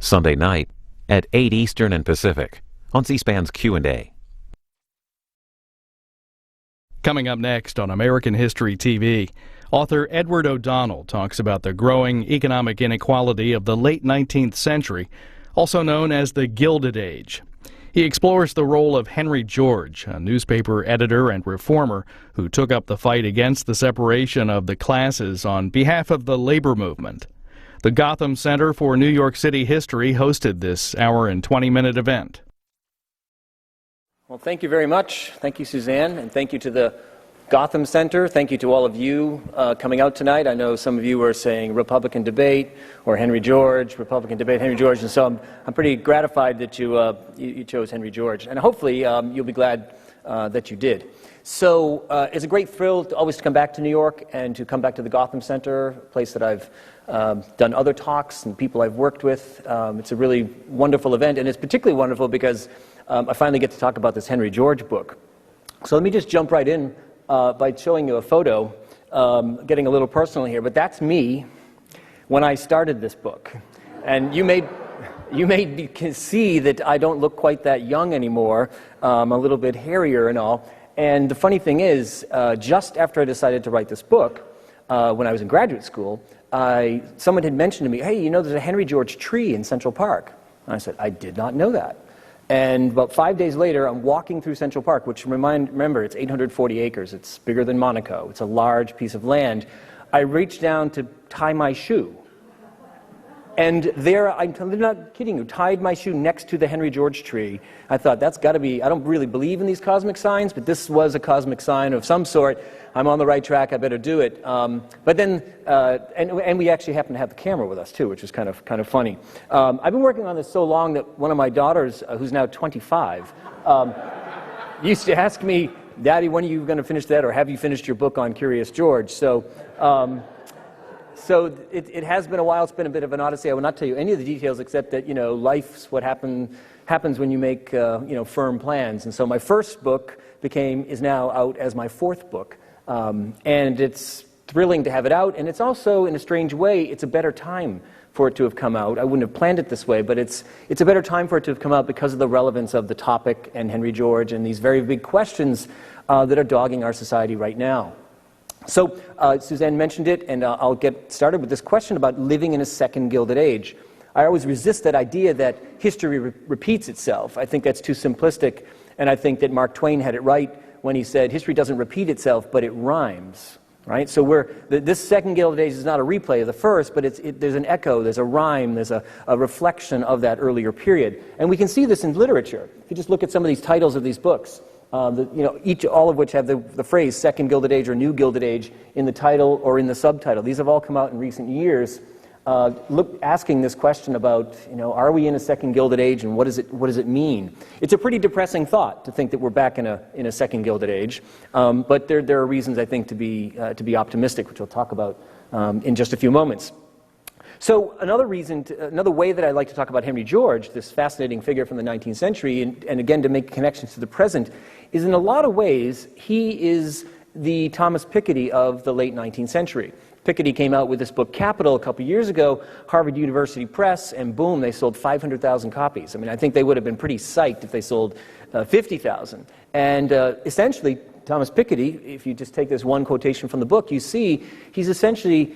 Sunday night at 8 Eastern and Pacific on C-SPAN's Q&A. Coming up next on American History TV, author Edward O'Donnell talks about the growing economic inequality of the late 19th century, also known as the Gilded Age. He explores the role of Henry George, a newspaper editor and reformer who took up the fight against the separation of the classes on behalf of the labor movement. The Gotham Center for New York City History hosted this hour and 20-minute event. Well, thank you very much. Thank you, Suzanne, and thank you to the Gotham Center. Thank you to all of you coming out tonight. I know some of you were saying Republican debate or Henry George, Republican debate, Henry George, and so I'm pretty gratified that you chose Henry George, and hopefully you'll be glad that you did. So it's a great thrill to always come back to New York and to come back to the Gotham Center, a place that I've done other talks and people I've worked with. It's a really wonderful event, and it's particularly wonderful because I finally get to talk about this Henry George book. So let me just jump right in by showing you a photo, getting a little personal here, but that's me when I started this book. And you may see that I don't look quite that young anymore. I'm a little bit hairier and all. And the funny thing is, just after I decided to write this book, when I was in graduate school, someone had mentioned to me, hey, you know, there's a Henry George tree in Central Park. And I said, I did not know that. And about 5 days later, I'm walking through Central Park, which remember, it's 840 acres. It's bigger than Monaco. It's a large piece of land. I reached down to tie my shoe. And there, I'm not kidding you, tied my shoe next to the Henry George tree. I thought, that's got to be, I don't really believe in these cosmic signs, but this was a cosmic sign of some sort. I'm on the right track, I better do it. But then, and we actually happen to have the camera with us too, which is kind of funny. I've been working on this so long that one of my daughters, who's now 25, used to ask me, Daddy, when are you going to finish that, or have you finished your book on Curious George? So it has been a while. It's been a bit of an odyssey. I will not tell you any of the details except that, you know, life's what happens when you make, firm plans. And so my first book is now out as my fourth book. And it's thrilling to have it out. And it's also, in a strange way, it's a better time for it to have come out. I wouldn't have planned it this way, but it's a better time for it to have come out because of the relevance of the topic and Henry George and these very big questions that are dogging our society right now. So Suzanne mentioned it, and I'll get started with this question about living in a second Gilded Age. I always resist that idea that history repeats itself. I think that's too simplistic, and I think that Mark Twain had it right when he said history doesn't repeat itself, but it rhymes. Right? So this second Gilded Age is not a replay of the first, but there's an echo, there's a rhyme, there's a reflection of that earlier period. And we can see this in literature. If you just look at some of these titles of these books, all of which have the phrase Second Gilded Age or New Gilded Age in the title or in the subtitle. These have all come out in recent years, asking this question about, are we in a Second Gilded Age, and what does it mean? It's a pretty depressing thought to think that we're back in a Second Gilded Age, but there are reasons I think to be optimistic, which we'll talk about in just a few moments. So another way that I like to talk about Henry George, this fascinating figure from the 19th century, and again to make connections to the present, is in a lot of ways he is the Thomas Piketty of the late 19th century. Piketty came out with this book Capital a couple years ago, Harvard University Press, and boom, they sold 500,000 copies. I mean, I think they would have been pretty psyched if they sold 50,000. And essentially, Thomas Piketty, if you just take this one quotation from the book, you see he's essentially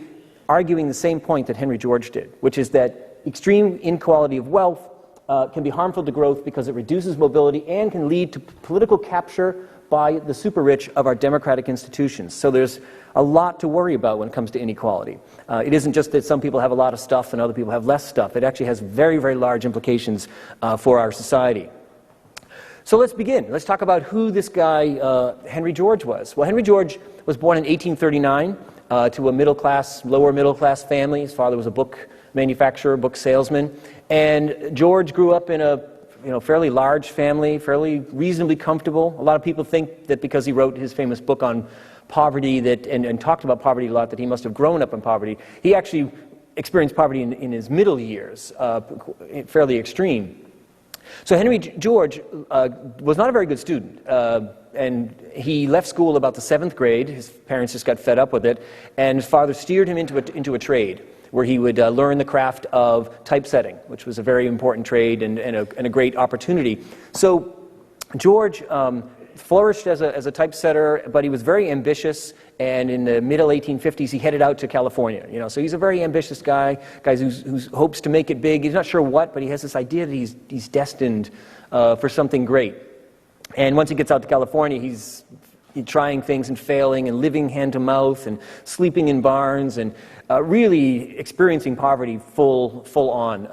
arguing the same point that Henry George did, which is that extreme inequality of wealth can be harmful to growth because it reduces mobility and can lead to political capture by the super rich of our democratic institutions. So there's a lot to worry about when it comes to inequality. It isn't just that some people have a lot of stuff and other people have less stuff. It actually has very, very large implications for our society. So let's begin. Let's talk about who this guy, Henry George, was. Well, Henry George was born in 1839 to a lower middle class family. His father was a book manufacturer, book salesman. And George grew up in a fairly large family, fairly reasonably comfortable. A lot of people think that because he wrote his famous book on poverty and talked about poverty a lot, that he must have grown up in poverty. He actually experienced poverty in his middle years, fairly extreme. So Henry George was not a very good student, and he left school about the 7th grade. His parents just got fed up with it, and his father steered him into a trade, where he would learn the craft of typesetting, which was a very important trade and a great opportunity. So George flourished as a typesetter, but he was very ambitious, and in the middle 1850s he headed out to California. So he's a very ambitious guy who hopes to make it big. He's not sure what, but he has this idea that he's destined for something great. And once he gets out to California, he's trying things and failing and living hand to mouth and sleeping in barns and really experiencing poverty full on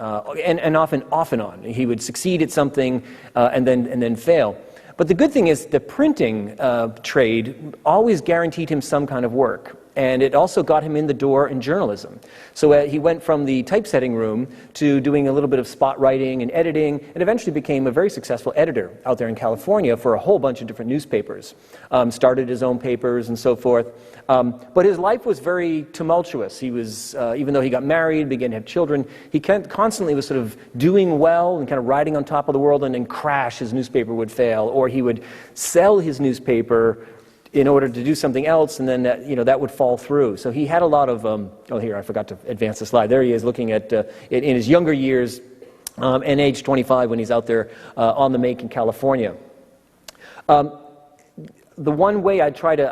and often off and on. He would succeed at something and then fail. But the good thing is the printing trade always guaranteed him some kind of work. And it also got him in the door in journalism. So he went from the typesetting room to doing a little bit of spot writing and editing, and eventually became a very successful editor out there in California for a whole bunch of different newspapers. Started his own papers and so forth. But his life was very tumultuous. He was, even though he got married, began to have children, he constantly was sort of doing well and kind of riding on top of the world, and then crash, his newspaper would fail, or he would sell his newspaper in order to do something else, and then that would fall through. So he had a lot of, oh here, I forgot to advance the slide. There he is looking at, in his younger years, and age 25 when he's out there on the make in California. The one way I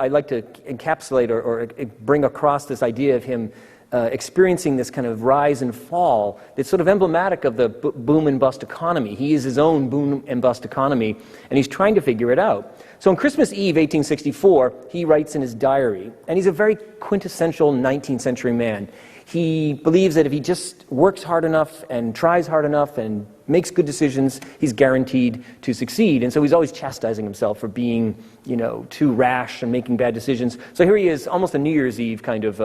like to encapsulate or bring across this idea of him experiencing this kind of rise and fall, it's sort of emblematic of the boom and bust economy. He is his own boom and bust economy, and he's trying to figure it out. So on Christmas Eve, 1864, he writes in his diary, and he's a very quintessential 19th century man. He believes that if he just works hard enough and tries hard enough and makes good decisions, he's guaranteed to succeed. And so he's always chastising himself for being, too rash and making bad decisions. So here he is, almost a New Year's Eve kind of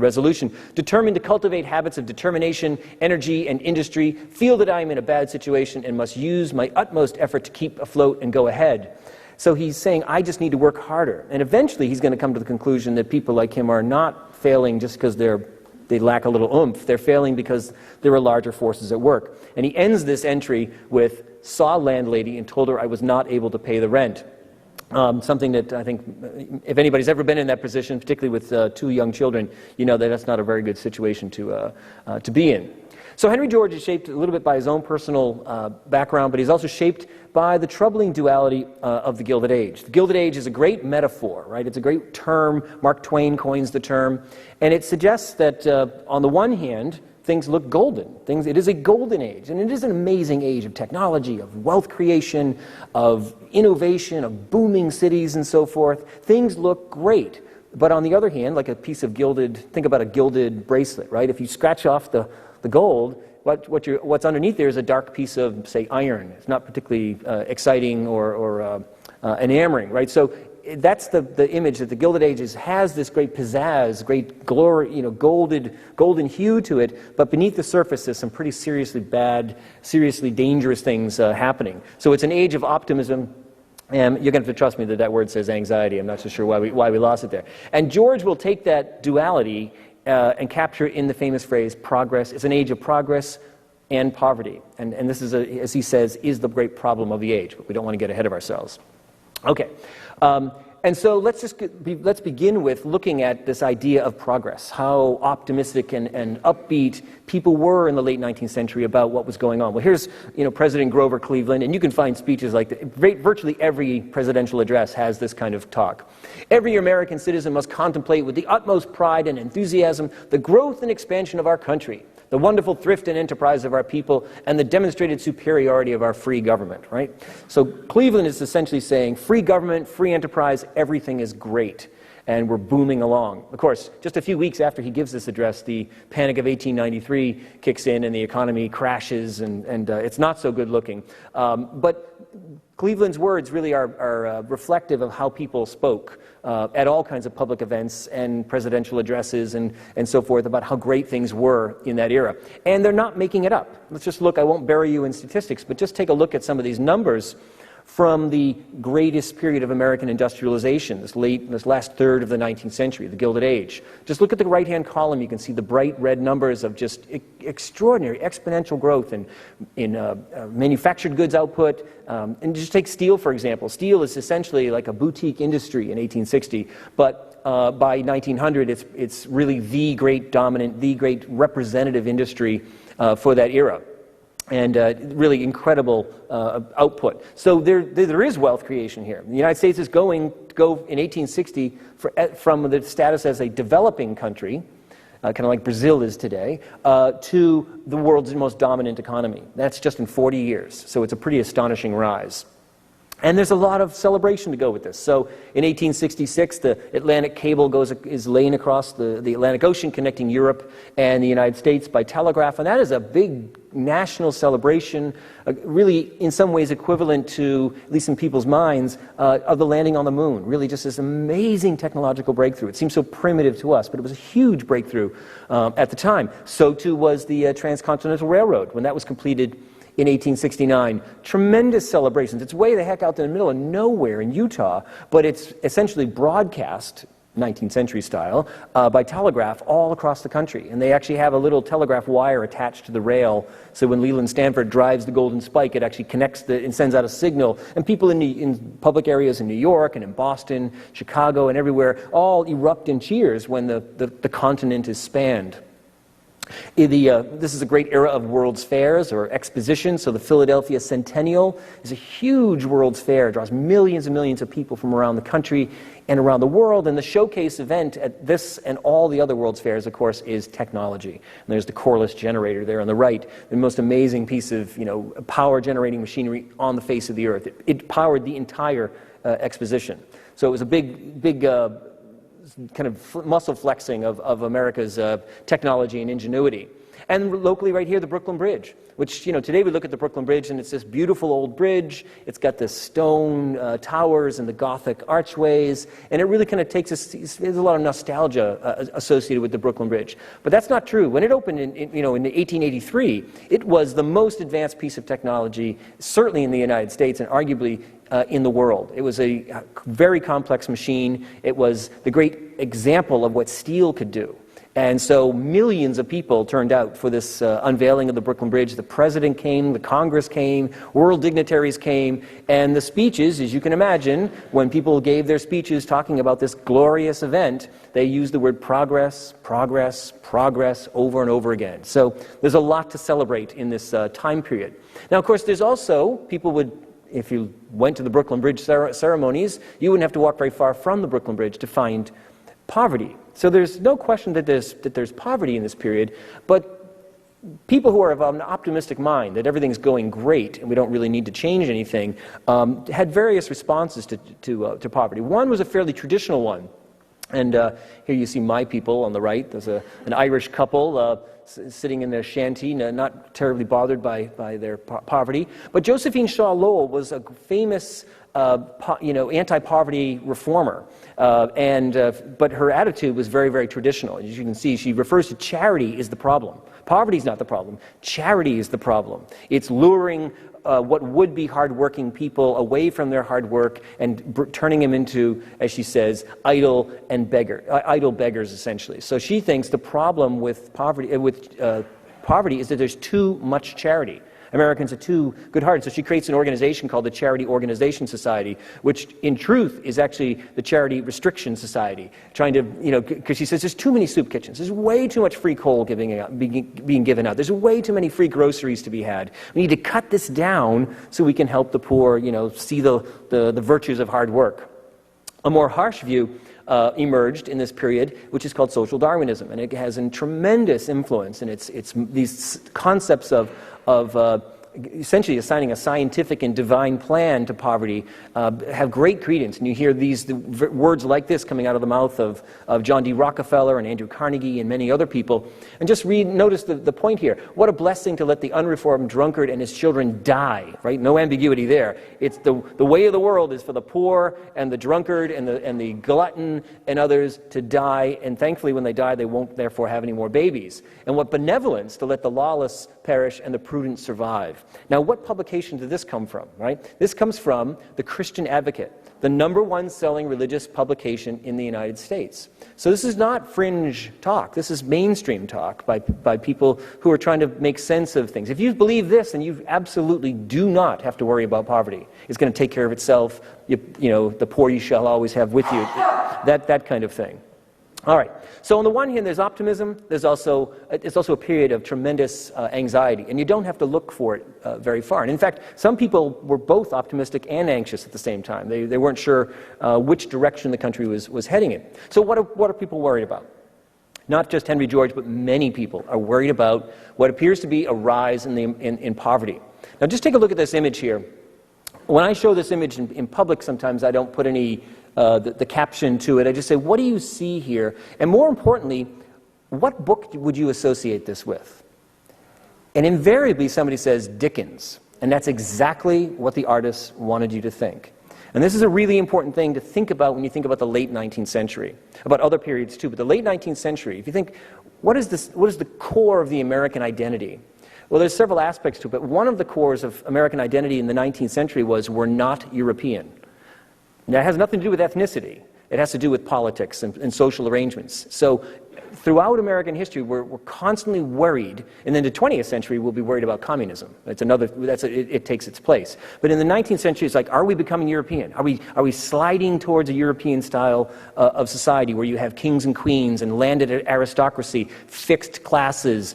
resolution. Determined to cultivate habits of determination, energy, and industry, feel that I am in a bad situation and must use my utmost effort to keep afloat and go ahead. So he's saying, I just need to work harder. And eventually he's going to come to the conclusion that people like him are not failing just because they lack a little oomph. They're failing because there are larger forces at work. And he ends this entry with, saw a landlady and told her I was not able to pay the rent. Something that I think, if anybody's ever been in that position, particularly with 2 young children, you know that that's not a very good situation to be in. So Henry George is shaped a little bit by his own personal background, but he's also shaped by the troubling duality of the Gilded Age. The Gilded Age is a great metaphor, right? It's a great term. Mark Twain coins the term. And it suggests that on the one hand, things look golden. It is a golden age, and it is an amazing age of technology, of wealth creation, of innovation, of booming cities and so forth. Things look great. But on the other hand, like a piece of gilded, think about a gilded bracelet, right? If you scratch off the gold, what's underneath there is a dark piece of, say, iron. It's not particularly exciting or enamoring, right? So that's the image that the Gilded Age has this great pizzazz, great glory, golden hue to it, but beneath the surface there's some pretty seriously bad, seriously dangerous things happening. So it's an age of optimism. And you're going to have to trust me that word says anxiety. I'm not so sure why we lost it there. And George will take that duality and capture it in the famous phrase, progress. It's an age of progress and poverty. And this is, as he says, is the great problem of the age. But we don't want to get ahead of ourselves. Okay. And so let's begin with looking at this idea of progress, how optimistic and upbeat people were in the late 19th century about what was going on. Well, here's President Grover Cleveland, and you can find speeches like that. Virtually every presidential address has this kind of talk. Every American citizen must contemplate with the utmost pride and enthusiasm the growth and expansion of our country, the wonderful thrift and enterprise of our people, and the demonstrated superiority of our free government, right? So Cleveland is essentially saying free government, free enterprise, everything is great, and we're booming along. Of course, just a few weeks after he gives this address, the Panic of 1893 kicks in and the economy crashes, and it's not so good looking. But Cleveland's words really are reflective of how people spoke at all kinds of public events and presidential addresses and so forth about how great things were in that era. And they're not making it up. Let's just look, I won't bury you in statistics, but just take a look at some of these numbers from the greatest period of American industrialization, this last third of the 19th century, the Gilded Age. Just look at the right-hand column. You can see the bright red numbers of just extraordinary exponential growth in manufactured goods output. And just take steel, for example. Steel is essentially like a boutique industry in 1860, but by 1900, it's really the great dominant, the great representative industry for that era. And really incredible output. So there is wealth creation here. The United States is going to go in 1860 from the status as a developing country, kind of like Brazil is today, to the world's most dominant economy. That's just in 40 years. So it's a pretty astonishing rise. And there's a lot of celebration to go with this. So in 1866, the Atlantic cable is laying across the Atlantic Ocean, connecting Europe and the United States by telegraph. And that is a big national celebration, really in some ways equivalent to, at least in people's minds, of the landing on the moon. Really just this amazing technological breakthrough. It seems so primitive to us, but it was a huge breakthrough at the time. So too was the Transcontinental Railroad when that was completed in 1869. Tremendous celebrations. It's way the heck out in the middle of nowhere in Utah, but it's essentially broadcast, 19th century style, by telegraph all across the country. And they actually have a little telegraph wire attached to the rail, so when Leland Stanford drives the Golden Spike, it actually connects and sends out a signal. And people in public areas in New York and in Boston, Chicago, and everywhere all erupt in cheers when the continent is spanned. This is a great era of World's Fairs or expositions. So the Philadelphia Centennial is a huge World's Fair. It draws millions and millions of people from around the country and around the world. And the showcase event at this and all the other World's Fairs, of course, is technology. And there's the Corliss generator there on the right, the most amazing piece of power generating machinery on the face of the earth. It powered the entire exposition. So it was a big kind of muscle flexing of America's technology and ingenuity. And locally right here, the Brooklyn Bridge, which, today we look at the Brooklyn Bridge and it's this beautiful old bridge. It's got the stone towers and the Gothic archways, and it really kind of takes us, there's a lot of nostalgia associated with the Brooklyn Bridge. But that's not true. When it opened in 1883, it was the most advanced piece of technology, certainly in the United States and arguably in the world. It was a very complex machine. It was the great example of what steel could do. And so millions of people turned out for this unveiling of the Brooklyn Bridge. The president came, the Congress came, world dignitaries came, and the speeches, as you can imagine, when people gave their speeches talking about this glorious event, they used the word progress, progress, progress over and over again. So there's a lot to celebrate in this time period. Now, of course, there's also, people would, if you went to the Brooklyn Bridge ceremonies, you wouldn't have to walk very far from the Brooklyn Bridge to find poverty. So there's no question that there's poverty in this period, but people who are of an optimistic mind, that everything's going great and we don't really need to change anything, had various responses to poverty. One was a fairly traditional one. And here you see my people on the right. There's an Irish couple sitting in their shanty, not terribly bothered by their poverty. But Josephine Shaw Lowell was a famous anti-poverty reformer. But her attitude was very, very traditional. As you can see, she refers to charity is the problem. Poverty is not the problem. Charity is the problem. It's luring what would be hardworking people away from their hard work and turning them into, as she says, idle beggars, essentially. So she thinks the problem with poverty is that there's too much charity. Americans are too good-hearted. So she creates an organization called the Charity Organization Society, which in truth is actually the Charity Restriction Society, trying to, because she says there's too many soup kitchens. There's way too much free coal being given out. There's way too many free groceries to be had. We need to cut this down so we can help the poor, see the virtues of hard work. A more harsh view emerged in this period, which is called social Darwinism, and it has a tremendous influence, and it's these concepts of essentially assigning a scientific and divine plan to poverty have great credence. And you hear these words like this coming out of the mouth of John D. Rockefeller and Andrew Carnegie and many other people. And just notice the point here. What a blessing to let the unreformed drunkard and his children die, right? No ambiguity there. It's the way of the world is for the poor and the drunkard and the glutton and others to die. And thankfully, when they die, they won't therefore have any more babies. And what benevolence to let the lawless perish and the prudent survive. 5. Now, what publication did this come from, right? This comes from the Christian Advocate, the #1 selling religious publication in the United States. So this is not fringe talk. This is mainstream talk by people who are trying to make sense of things. If you believe this, then you absolutely do not have to worry about poverty. It's going to take care of itself. You know, the poor you shall always have with you. That kind of thing. All right. So on the one hand, there's optimism. It's also a period of tremendous anxiety, and you don't have to look for it very far. And in fact, some people were both optimistic and anxious at the same time. They weren't sure which direction the country was heading in. So what are people worried about? Not just Henry George, but many people are worried about what appears to be a rise in poverty. Now, just take a look at this image here. When I show this image in public, sometimes I don't put any the caption to it. I just say, what do you see here? And more importantly, what book would you associate this with? And invariably, somebody says Dickens. And that's exactly what the artist wanted you to think. And this is a really important thing to think about when you think about the late 19th century, about other periods too. But the late 19th century, if you think, what is the core of the American identity? Well, there's several aspects to it, but one of the cores of American identity in the 19th century was we're not European. Now, it has nothing to do with ethnicity. It has to do with politics and social arrangements. So throughout American history, we're constantly worried, and then the 20th century, we'll be worried about communism. It takes its place. But in the 19th century, it's like, are we becoming European? Are we sliding towards a European style of society where you have kings and queens and landed aristocracy, fixed classes,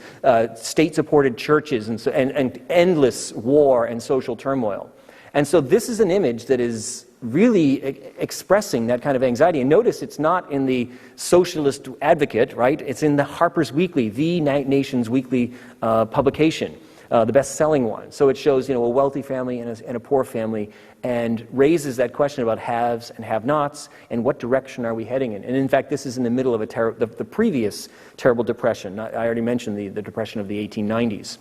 state-supported churches, and endless war and social turmoil? And so this is an image that is really expressing that kind of anxiety. And notice it's not in the Socialist Advocate, right? It's in the Harper's Weekly, the nation's weekly publication, the best-selling one. So it shows, a wealthy family and a poor family, and raises that question about haves and have-nots, and what direction are we heading in? And in fact, this is in the middle of the previous terrible depression. I already mentioned the depression of the 1890s.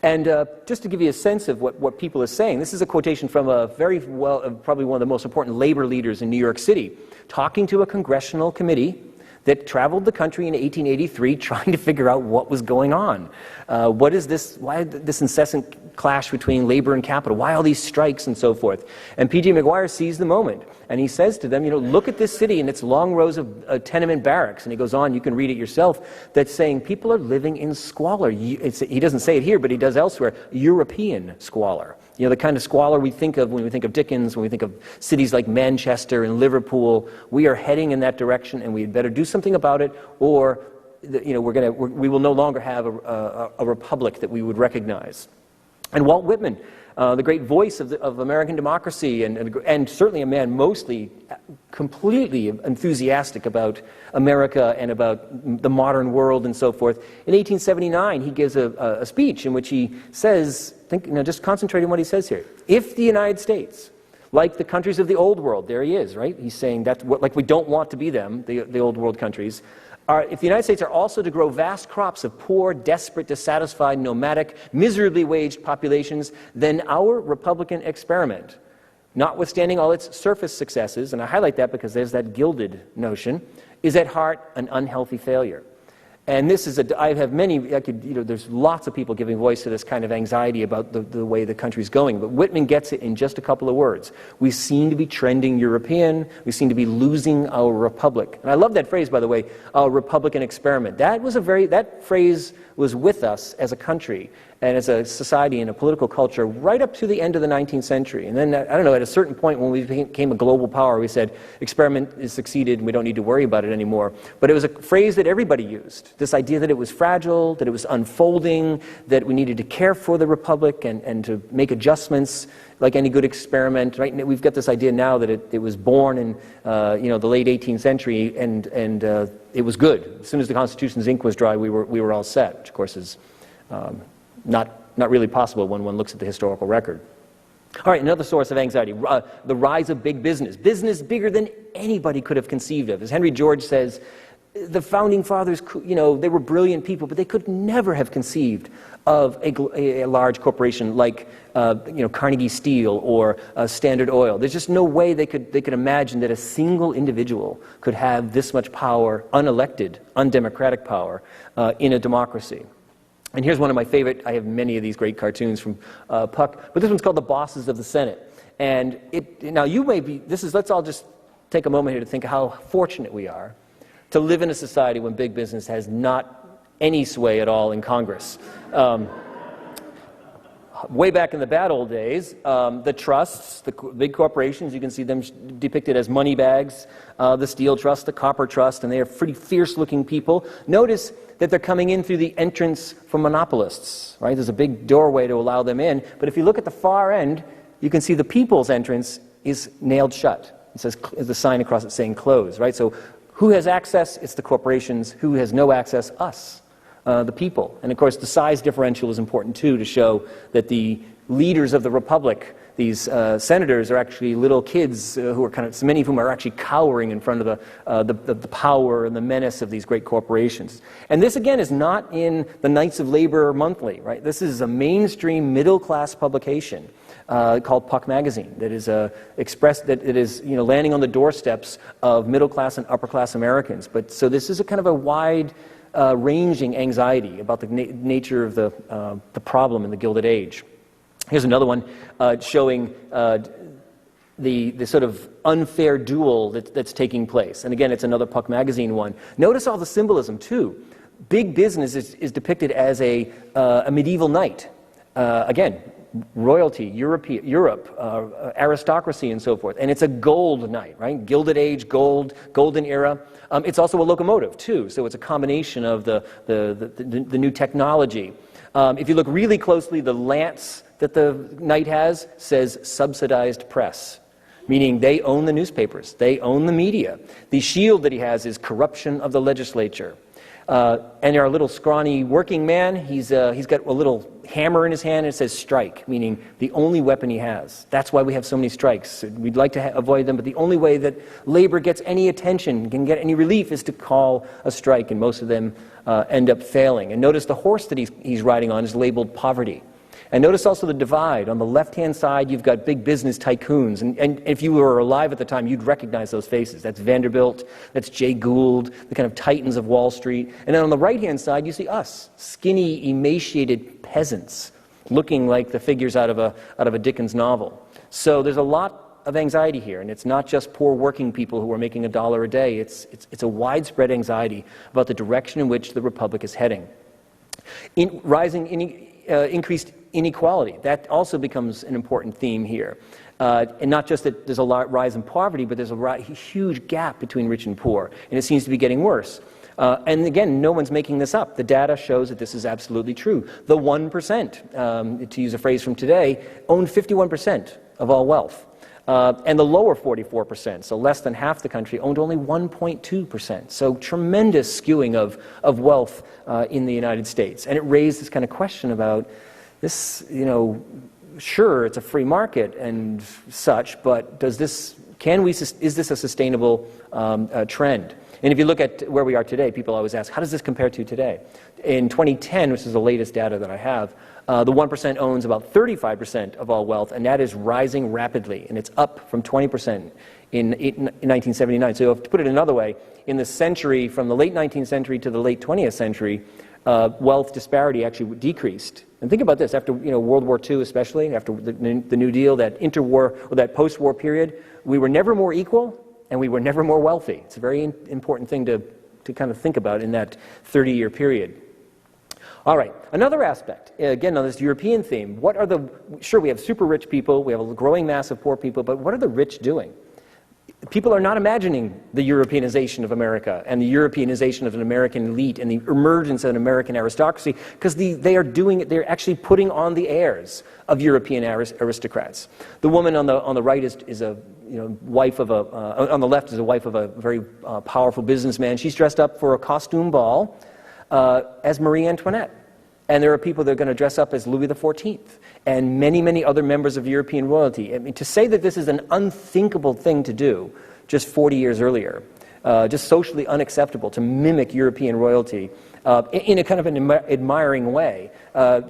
And just to give you a sense of what people are saying, this is a quotation from probably one of the most important labor leaders in New York City, talking to a congressional committee that traveled the country in 1883 trying to figure out what was going on. What is this? Why this incessant clash between labor and capital? Why all these strikes and so forth? And P.G. McGuire sees the moment, and he says to them, look at this city and its long rows of tenement barracks. And he goes on, you can read it yourself, that's saying people are living in squalor. He doesn't say it here, but he does elsewhere, European squalor. The kind of squalor we think of when we think of Dickens, when we think of cities like Manchester and Liverpool. We are heading in that direction, and we had better do something about it, or we will no longer have a republic that we would recognize. And Walt Whitman, the great voice of American democracy, and certainly a man mostly completely enthusiastic about America and about the modern world and so forth. In 1879, he gives a speech in which he says, just concentrate on what he says here. If the United States, like the countries of the old world, there he is, right? He's saying that, like we don't want to be them, the old world countries, if the United States are also to grow vast crops of poor, desperate, dissatisfied, nomadic, miserably waged populations, then our Republican experiment, notwithstanding all its surface successes, and I highlight that because there's that gilded notion, is at heart an unhealthy failure. And this is there's lots of people giving voice to this kind of anxiety about the way the country's going. But Whitman gets it in just a couple of words. We seem to be trending European. We seem to be losing our republic. And I love that phrase, by the way, our Republican experiment. That phrase was with us as a country and as a society and a political culture right up to the end of the 19th century. And then, at a certain point when we became a global power, we said, experiment is succeeded and we don't need to worry about it anymore. But it was a phrase that everybody used. This idea that it was fragile, that it was unfolding, that we needed to care for the republic and to make adjustments like any good experiment. Right? We've got this idea now that it was born in the late 18th century and it was good. As soon as the Constitution's ink was dry, we were all set, which of course is not really possible when one looks at the historical record. All right, another source of anxiety, the rise of big business. Business bigger than anybody could have conceived of. As Henry George says, the founding fathers, they were brilliant people, but they could never have conceived of a large corporation like Carnegie Steel or Standard Oil. There's just no way they could imagine that a single individual could have this much power, unelected, undemocratic power, in a democracy. And here's one of my favorite, I have many of these great cartoons from Puck, but this one's called The Bosses of the Senate. And now you may be, let's all just take a moment here to think how fortunate we are to live in a society when big business has not any sway at all in Congress. Way back in the bad old days, the trusts, the big corporations, you can see them depicted as money bags, the steel trust, the copper trust, and they are pretty fierce-looking people. Notice that they're coming in through the entrance from monopolists, right? There's a big doorway to allow them in, but if you look at the far end, you can see the people's entrance is nailed shut. It says, there's a sign across it saying close, right? So who has access? It's the corporations. Who has no access? Us. The people. And of course, the size differential is important too, to show that the leaders of the republic, these senators, are actually little kids who are kind of, many of whom are actually cowering in front of the power and the menace of these great corporations. And this again is not in the Knights of Labor Monthly, right? This is a mainstream middle-class publication called Puck Magazine that is landing on the doorsteps of middle-class and upper-class Americans. But so this is a kind of a wide ranging anxiety about the nature of the problem in the Gilded Age. Here's another one showing the sort of unfair duel that's taking place. And again, it's another Puck Magazine one. Notice all the symbolism too. Big business is depicted as a medieval knight. Again, royalty, Europe, aristocracy, and so forth. And it's a gold knight, right? Gilded Age, gold, golden era. It's also a locomotive too, so it's a combination of the new technology. If you look really closely, the lance that the knight has says subsidized press, meaning they own the newspapers, they own the media. The shield that he has is corruption of the legislature. And our little scrawny working man, he's got a little hammer in his hand and it says strike, meaning the only weapon he has. That's why we have so many strikes. We'd like to avoid them, but the only way that labor gets any attention, can get any relief, is to call a strike, and most of them end up failing. And notice the horse that he's riding on is labeled poverty. And notice also the divide. On the left-hand side, you've got big business tycoons. And if you were alive at the time, you'd recognize those faces. That's Vanderbilt, that's Jay Gould, the kind of titans of Wall Street. And then on the right-hand side, you see us, skinny, emaciated peasants, looking like the figures out of a Dickens novel. So there's a lot of anxiety here, and it's not just poor working people who are making $1 a day. It's a widespread anxiety about the direction in which the Republic is heading. Increased inequality, that also becomes an important theme here. And not just that there's a rise in poverty, but there's a huge gap between rich and poor, and it seems to be getting worse. And again, no one's making this up. The data shows that this is absolutely true. The 1%, to use a phrase from today, owned 51% of all wealth. And the lower 44%, so less than half the country, owned only 1.2%. So tremendous skewing of wealth in the United States. And it raised this kind of question about this, sure, it's a free market and such, but is this a sustainable trend? And if you look at where we are today, people always ask, how does this compare to today? In 2010, which is the latest data that I have, the 1% owns about 35% of all wealth, and that is rising rapidly, and it's up from 20% in 1979. So to put it another way, in the century, from the late 19th century to the late 20th century, wealth disparity actually decreased. And think about this, after World War II especially, after the New Deal, that interwar, or that post-war period, we were never more equal, and we were never more wealthy. It's a very important thing to kind of think about in that 30-year period. All right, another aspect, again on this European theme, sure, we have super rich people, we have a growing mass of poor people, but what are the rich doing? People are not imagining the Europeanization of America and the Europeanization of an American elite and the emergence of an American aristocracy, because they are doing it, they're actually putting on the airs of European aristocrats. The woman on the right is a wife of on the left is a wife of a very powerful businessman. She's dressed up for a costume ball as Marie Antoinette. And there are people that are going to dress up as Louis XIV and many, many other members of European royalty. I mean, to say that this is an unthinkable thing to do just 40 years earlier, just socially unacceptable to mimic European royalty in a kind of an admiring way,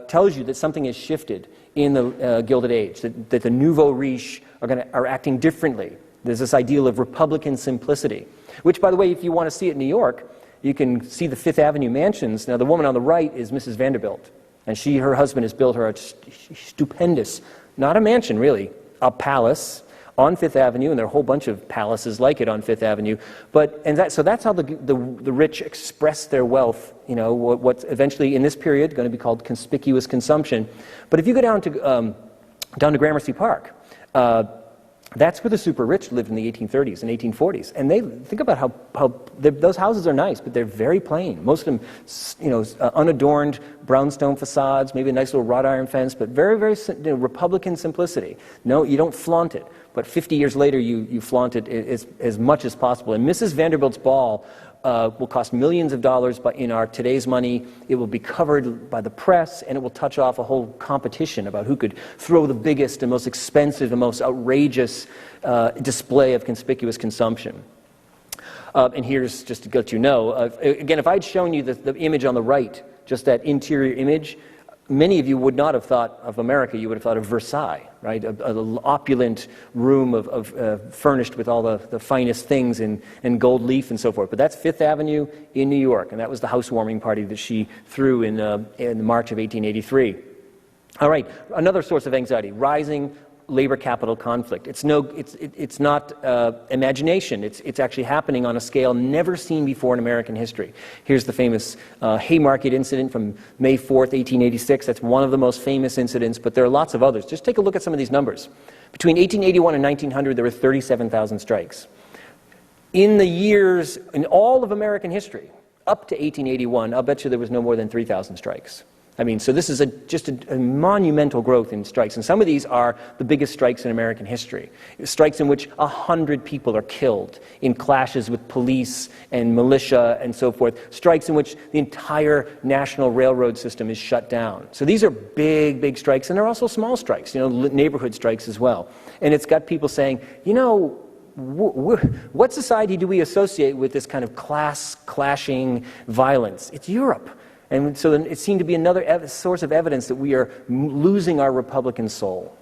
tells you that something has shifted in the Gilded Age, that the nouveau riche are acting differently. There's this ideal of Republican simplicity, which, by the way, if you want to see it in New York, you can see the Fifth Avenue mansions. Now, the woman on the right is Mrs. Vanderbilt, and her husband has built her a stupendous, not a mansion really, a palace on Fifth Avenue, and there are a whole bunch of palaces like it on Fifth Avenue. So that's how the rich express their wealth, what's eventually in this period going to be called conspicuous consumption. But if you go down to Gramercy Park, that's where the super rich lived in the 1830s and 1840s. And they think about how those houses are nice, but they're very plain. Most of them, unadorned brownstone facades, maybe a nice little wrought iron fence, but very, very Republican simplicity. No, you don't flaunt it. But 50 years later, you flaunt it as much as possible. And Mrs. Vanderbilt's ball will cost millions of dollars, but in our today's money, it will be covered by the press, and it will touch off a whole competition about who could throw the biggest and most expensive and most outrageous display of conspicuous consumption. And here's, just to let you know, again, if I'd shown you the image on the right, just that interior image, many of you would not have thought of America. You would have thought of Versailles, right? An opulent room furnished with all the finest things in gold leaf and so forth. But that's Fifth Avenue in New York, and that was the housewarming party that she threw in March of 1883. All right, another source of anxiety: rising labor capital conflict. It's not imagination. It's actually happening on a scale never seen before in American history. Here's the famous Haymarket Incident from May 4th, 1886. That's one of the most famous incidents, but there are lots of others. Just take a look at some of these numbers. Between 1881 and 1900, there were 37,000 strikes. In all of American history, up to 1881, I'll bet you there was no more than 3,000 strikes. I mean, so this is just a monumental growth in strikes. And some of these are the biggest strikes in American history. Strikes in which 100 people are killed in clashes with police and militia and so forth. Strikes in which the entire national railroad system is shut down. So these are big, big strikes. And there are also small strikes, neighborhood strikes as well. And it's got people saying, what society do we associate with this kind of class-clashing violence? It's Europe. And so then it seemed to be another source of evidence that we are losing our Republican soul.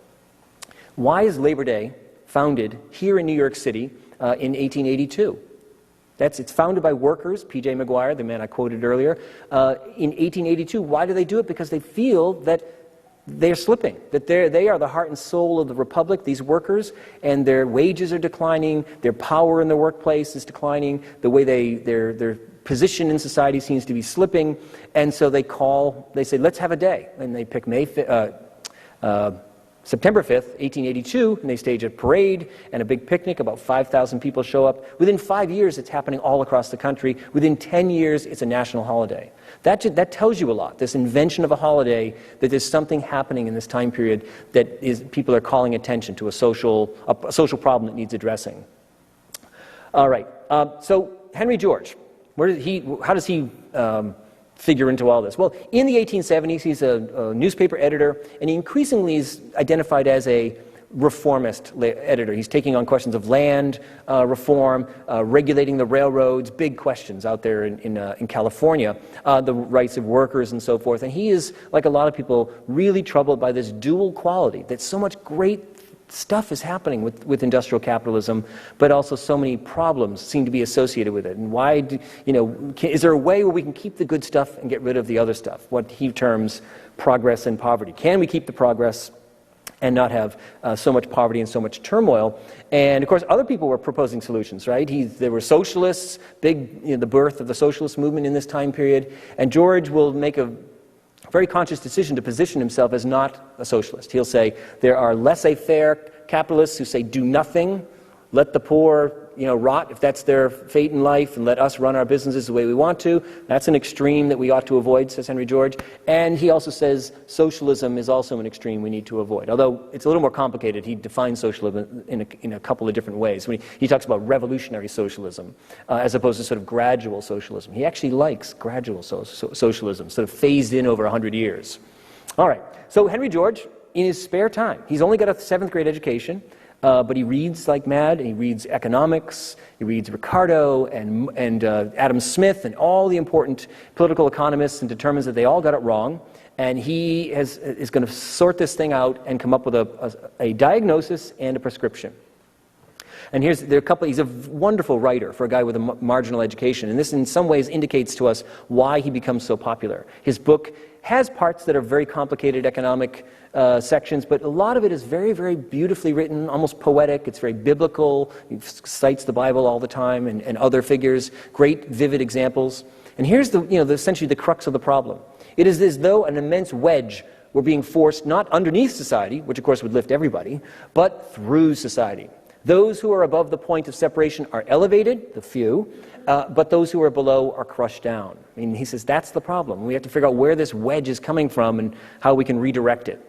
Why is Labor Day founded here in New York City in 1882? It's founded by workers, P.J. Maguire, the man I quoted earlier, in 1882. Why do they do it? Because they feel that they're slipping, that they are the heart and soul of the Republic, these workers, and their wages are declining, their power in the workplace is declining, the way their position in society seems to be slipping, and so they say, let's have a day. And they pick September 5th, 1882, and they stage a parade and a big picnic. About 5,000 people show up. Within 5 years, it's happening all across the country. Within 10 years, it's a national holiday. That tells you a lot, this invention of a holiday, that there's something happening in this time period that people are calling attention to a social problem that needs addressing. All right, so Henry George. How does he figure into all this? Well, in the 1870s, he's a newspaper editor, and he increasingly is identified as a reformist editor. He's taking on questions of land reform, regulating the railroads, big questions out there in California, the rights of workers and so forth. And he is, like a lot of people, really troubled by this dual quality, that so much great stuff is happening with industrial capitalism, but also so many problems seem to be associated with it. And why, is there a way where we can keep the good stuff and get rid of the other stuff? What he terms progress and poverty. Can we keep the progress and not have so much poverty and so much turmoil? And of course, other people were proposing solutions, right? There were socialists, the birth of the socialist movement in this time period, and George will make a very conscious decision to position himself as not a socialist. He'll say there are laissez-faire capitalists who say do nothing, let the poor rot if that's their fate in life, and let us run our businesses the way we want to. That's an extreme that we ought to avoid, says Henry George. And he also says socialism is also an extreme we need to avoid. Although it's a little more complicated, he defines socialism in a couple of different ways. When he talks about revolutionary socialism as opposed to sort of gradual socialism. He actually likes gradual socialism, sort of phased in over 100 years. All right, so Henry George, in his spare time, he's only got a 7th grade education, but he reads like mad, and he reads economics, he reads Ricardo and Adam Smith and all the important political economists, and determines that they all got it wrong. And he is going to sort this thing out and come up with a diagnosis and a prescription. And there are a couple, he's a wonderful writer for a guy with a marginal education, and this in some ways indicates to us why he becomes so popular. His book has parts that are very complicated economic sections, but a lot of it is very, very beautifully written, almost poetic. It's very biblical. He cites the Bible all the time and other figures, great vivid examples. And here's essentially the crux of the problem. It is as though an immense wedge were being forced not underneath society, which of course would lift everybody, but through society. Those who are above the point of separation are elevated, the few, but those who are below are crushed down. I mean, he says that's the problem. We have to figure out where this wedge is coming from and how we can redirect it.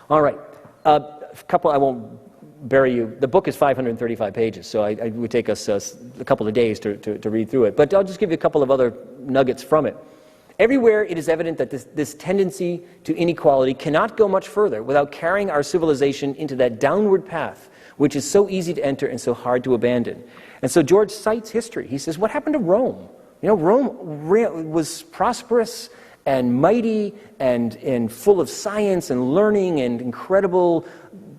All right, I won't bury you. The book is 535 pages, so it would take us a couple of days to read through it. But I'll just give you a couple of other nuggets from it. Everywhere it is evident that this tendency to inequality cannot go much further without carrying our civilization into that downward path, which is so easy to enter and so hard to abandon. And so George cites history. He says, what happened to Rome? You know, Rome was prosperous and mighty and full of science and learning and incredible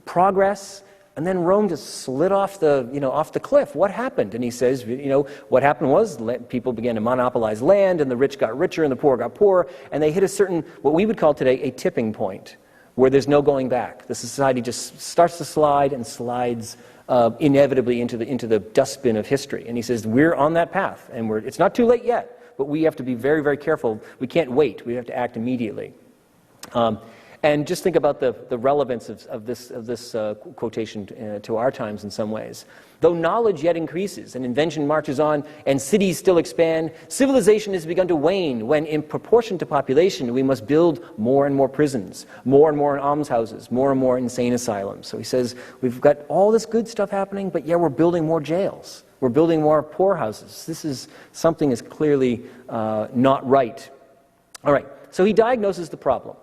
progress. And then Rome just slid off the cliff. What happened? And he says, what happened was people began to monopolize land, and the rich got richer and the poor got poorer, and they hit a certain, what we would call today, a tipping point, where there's no going back. The society just starts to slide and slides inevitably into the dustbin of history. And he says, we're on that path, and it's not too late yet, but we have to be very, very careful. We can't wait. We have to act immediately. And just think about the relevance of this quotation to our times in some ways. Though knowledge yet increases and invention marches on and cities still expand, civilization has begun to wane when, in proportion to population, we must build more and more prisons, more and more almshouses, more and more insane asylums. So he says, we've got all this good stuff happening, but yeah, we're building more jails. We're building more poorhouses. Something is clearly not right. All right, so he diagnoses the problem.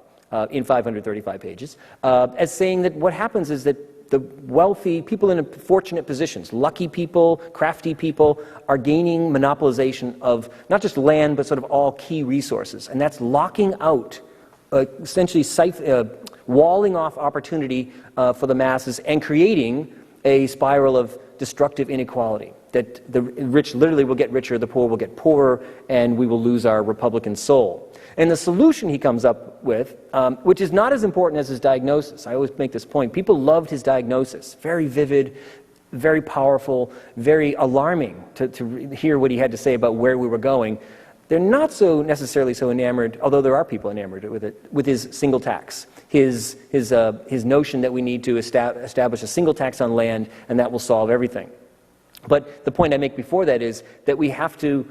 In 535 pages, as saying that what happens is that the wealthy, people in fortunate positions, lucky people, crafty people, are gaining monopolization of not just land, but sort of all key resources. And that's locking out, essentially walling off opportunity for the masses and creating a spiral of destructive inequality. That the rich literally will get richer, the poor will get poorer, and we will lose our Republican soul. And the solution he comes up with, which is not as important as his diagnosis. I always make this point. People loved his diagnosis. Very vivid, very powerful, very alarming to hear what he had to say about where we were going. They're not so necessarily so enamored, although there are people enamored with it, with his single tax. His notion that we need to establish a single tax on land, and that will solve everything. But the point I make before that is that we have to,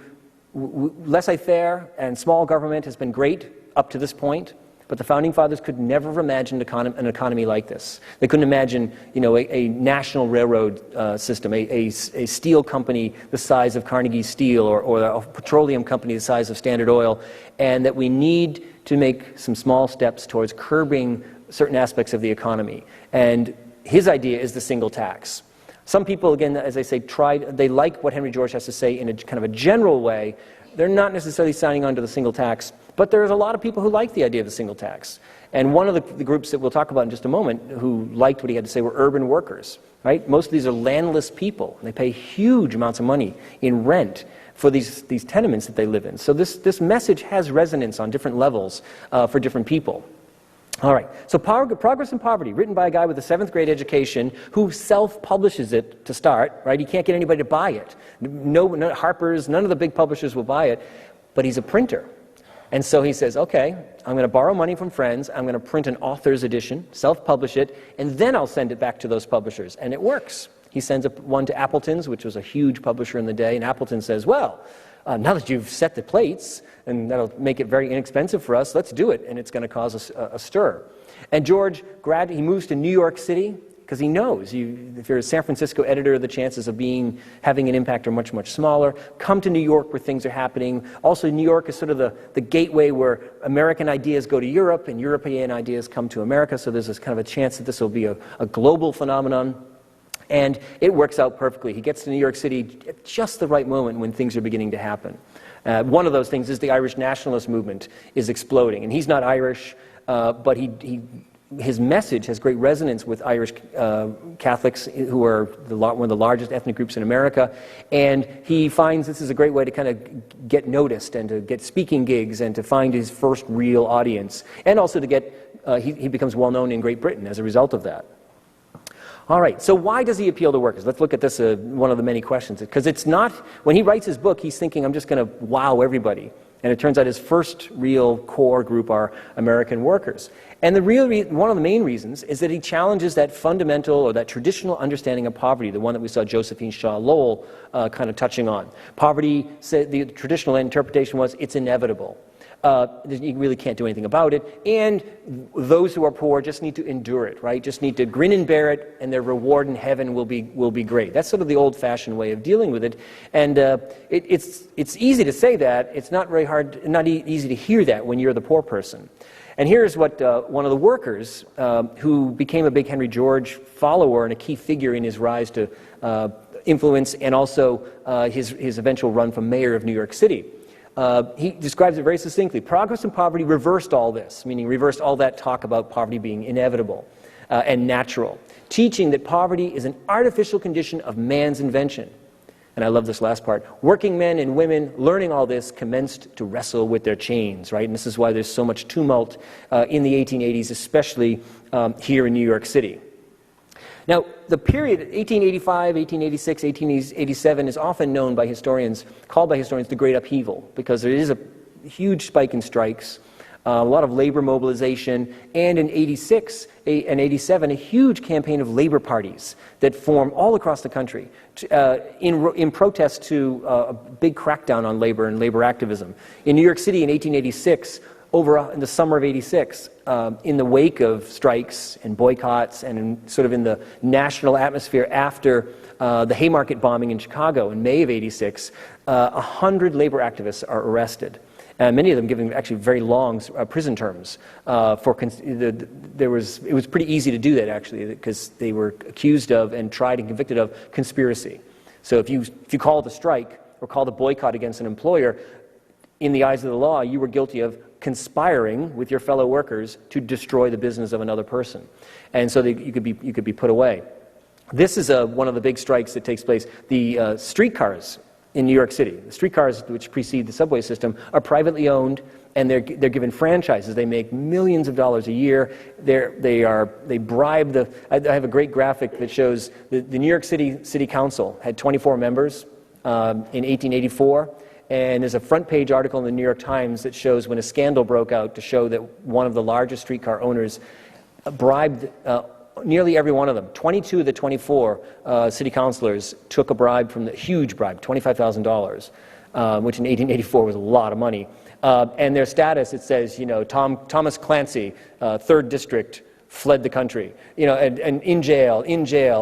laissez-faire and small government has been great up to this point, but the Founding Fathers could never have imagined an economy like this. They couldn't imagine, a national railroad system, a steel company the size of Carnegie Steel, or a petroleum company the size of Standard Oil, and that we need to make some small steps towards curbing certain aspects of the economy. And his idea is the single tax. Some people, again, as I say, they like what Henry George has to say in a kind of a general way. They're not necessarily signing on to the single tax, but there's a lot of people who like the idea of the single tax. And one of the groups that we'll talk about in just a moment who liked what he had to say were urban workers, right? Most of these are landless people. They pay huge amounts of money in rent for these tenements that they live in. So this message has resonance on different levels for different people. All right, so Progress and Poverty, written by a guy with a 7th grade education who self-publishes it to start, right? He can't get anybody to buy it. No Harper's, none of the big publishers will buy it, but he's a printer. And so he says, okay, I'm going to borrow money from friends, I'm going to print an author's edition, self-publish it, and then I'll send it back to those publishers. And it works. He sends one to Appleton's, which was a huge publisher in the day, and Appleton says, well, now that you've set the plates, and that'll make it very inexpensive for us, let's do it, and it's going to cause a stir. And George, he moves to New York City, because he knows if you're a San Francisco editor, the chances of having an impact are much, much smaller. Come to New York where things are happening. Also, New York is sort of the gateway where American ideas go to Europe, and European ideas come to America, so there's this kind of a chance that this will be a global phenomenon. And it works out perfectly. He gets to New York City at just the right moment when things are beginning to happen. One of those things is the Irish nationalist movement is exploding. And he's not Irish, but he his message has great resonance with Irish Catholics, who are one of the largest ethnic groups in America, and he finds this is a great way to kind of get noticed and to get speaking gigs and to find his first real audience, and also to get, he becomes well known in Great Britain as a result of that. All right, so why does he appeal to workers? Let's look at this, one of the many questions, because it's not, when he writes his book, he's thinking, I'm just going to wow everybody. And it turns out his first real core group are American workers. And one of the main reasons is that he challenges that fundamental or that traditional understanding of poverty, the one that we saw Josephine Shaw Lowell kind of touching on. Poverty, the traditional interpretation was, it's inevitable. You really can't do anything about it, and those who are poor just need to endure it, right? Just need to grin and bear it, and their reward in heaven will be great. That's sort of the old-fashioned way of dealing with it, and it's easy to say that. It's not very hard, not easy to hear that when you're the poor person. And here's what one of the workers, who became a big Henry George follower and a key figure in his rise to influence, and also his eventual run for mayor of New York City. He describes it very succinctly. Progress and poverty reversed all this, meaning reversed all that talk about poverty being inevitable and natural, teaching that poverty is an artificial condition of man's invention. And I love this last part. Working men and women learning all this commenced to wrestle with their chains, right? And this is why there's so much tumult in the 1880s, especially here in New York City. Now, the period 1885, 1886, 1887 is often known by historians, called by historians the Great Upheaval, because there is a huge spike in strikes, a lot of labor mobilization, and in 86 and 87, a huge campaign of labor parties that form all across the country in protest to a big crackdown on labor and labor activism. In New York City in 1886, in the summer of '86, in the wake of strikes and boycotts and sort of in the national atmosphere after the Haymarket bombing in Chicago in May of '86, 100 labor activists are arrested. Many of them given actually very long prison terms. It was pretty easy to do that, actually, because they were accused of and tried and convicted of conspiracy. So if you called a strike or called a boycott against an employer, in the eyes of the law, you were guilty of conspiring with your fellow workers to destroy the business of another person, and so you could be put away. This is one of the big strikes that takes place. The streetcars in New York City, the streetcars which precede the subway system, are privately owned, and they're given franchises. They make millions of dollars a year. They bribe I have a great graphic that shows the New York City Council had 24 members in 1884. And there's a front page article in the New York Times that shows when a scandal broke out to show that one of the largest streetcar owners bribed nearly every one of them. 22 of the 24 city councilors took a bribe huge bribe, $25,000, which in 1884 was a lot of money. And their status, it says, Thomas Clancy, 3rd District, fled the country, and in jail,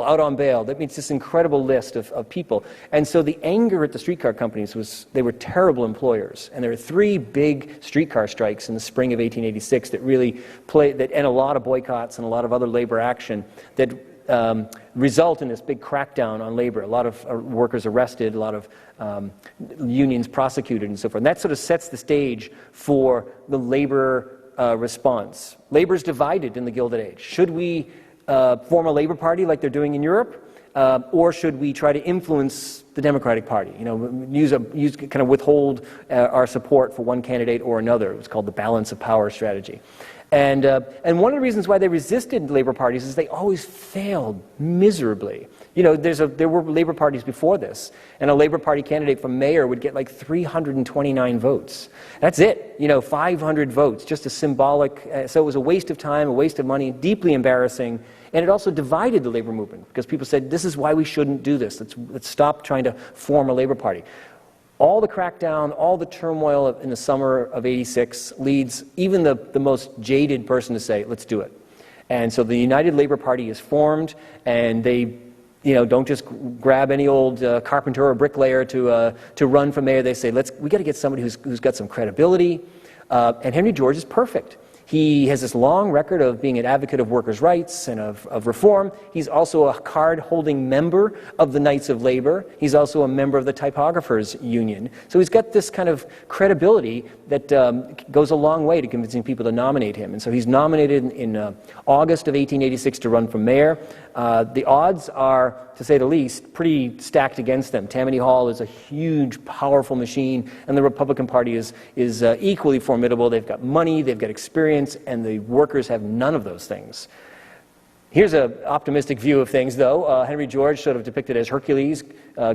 out on bail. That means this incredible list of people. And so the anger at the streetcar companies was, they were terrible employers. And there were 3 big streetcar strikes in the spring of 1886 that really and a lot of boycotts and a lot of other labor action that result in this big crackdown on labor. A lot of workers arrested, a lot of unions prosecuted, and so forth. And that sort of sets the stage for the labor response. Labor is divided in the Gilded Age. Should we form a labor party like they're doing in Europe, or should we try to influence the Democratic Party? Kind of withhold our support for one candidate or another. It was called the balance of power strategy. And one of the reasons why they resisted labor parties is they always failed miserably. There were labor parties before this, and a labor party candidate for mayor would get like 329 votes. That's it, 500 votes, just a symbolic, so it was a waste of time, a waste of money, deeply embarrassing, and it also divided the labor movement, because people said, this is why we shouldn't do this, let's stop trying to form a labor party. All the crackdown, all the turmoil in the summer of '86 leads even the most jaded person to say, let's do it. And so the United Labor Party is formed, and they don't just grab any old carpenter or bricklayer to run for mayor. They say, we got to get somebody who's got some credibility. And Henry George is perfect. He has this long record of being an advocate of workers' rights and of reform. He's also a card-holding member of the Knights of Labor. He's also a member of the Typographers Union. So he's got this kind of credibility that goes a long way to convincing people to nominate him. And so he's nominated in August of 1886 to run for mayor. The odds are, to say the least, pretty stacked against them. Tammany Hall is a huge, powerful machine, and the Republican Party is equally formidable. They've got money, they've got experience, and the workers have none of those things. Here's an optimistic view of things, though. Henry George, sort of depicted as Hercules,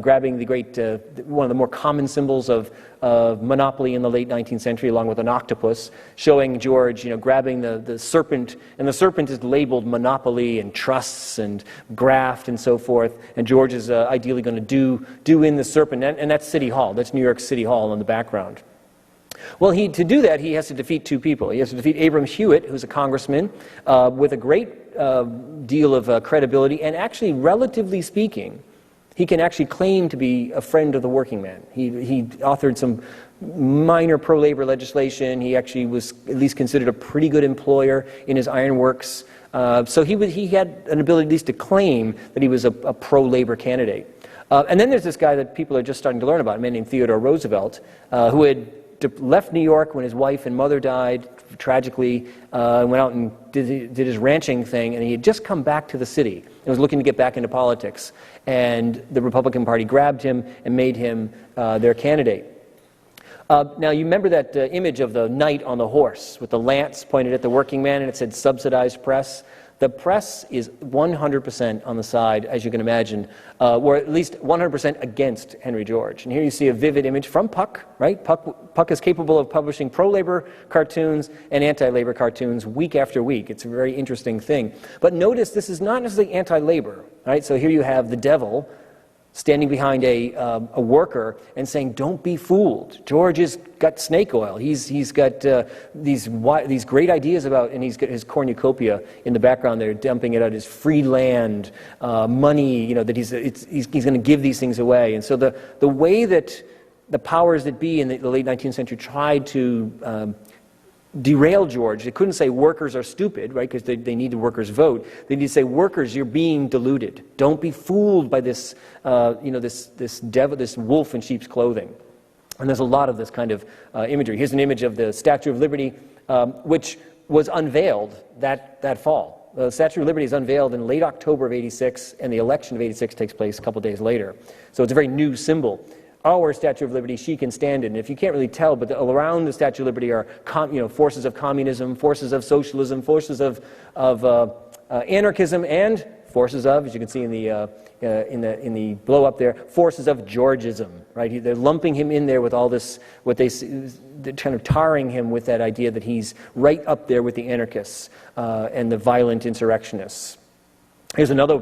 grabbing the great, one of the more common symbols of monopoly in the late 19th century, along with an octopus, showing George, grabbing the serpent, and the serpent is labeled monopoly and trusts and graft and so forth. And George is ideally going to do in the serpent, and that's City Hall. That's New York City Hall in the background. Well, to do that, he has to defeat two people. He has to defeat Abram Hewitt, who's a congressman with a great deal of credibility, and actually, relatively speaking, he can actually claim to be a friend of the working man. He authored some minor pro-labor legislation. He actually was at least considered a pretty good employer in his ironworks. So he had an ability at least to claim that he was a pro-labor candidate. And then there's this guy that people are just starting to learn about, a man named Theodore Roosevelt, who had left New York when his wife and mother died tragically, went out and did his ranching thing, and he had just come back to the city and was looking to get back into politics. And the Republican Party grabbed him and made him their candidate. Now, you remember that image of the knight on the horse with the lance pointed at the working man, and it said subsidized press? The press is 100% on the side, as you can imagine, or at least 100% against Henry George. And here you see a vivid image from Puck, right? Puck is capable of publishing pro-labor cartoons and anti-labor cartoons week after week. It's a very interesting thing. But notice this is not necessarily anti-labor, right? So here you have the devil standing behind a worker and saying, "Don't be fooled. George has got snake oil. He's got these great ideas about," and he's got his cornucopia in the background there, dumping it out as free land, money. That he's going to give these things away. And so the way that the powers that be in the late 19th century tried to derail George. They couldn't say workers are stupid, right, because they need the workers' vote. They need to say, workers, you're being deluded. Don't be fooled by this, this devil, this wolf in sheep's clothing. And there's a lot of this kind of imagery. Here's an image of the Statue of Liberty, which was unveiled that fall. The Statue of Liberty is unveiled in late October of '86, and the election of '86 takes place a couple days later. So it's a very new symbol. Our Statue of Liberty, she can stand it. And if you can't really tell, but around the Statue of Liberty are forces of communism, forces of socialism, forces of anarchism, and forces of, as you can see in the blow up there, forces of Georgism. Right? They're lumping him in there with all this, they're kind of tarring him with that idea that he's right up there with the anarchists and the violent insurrectionists. Here's another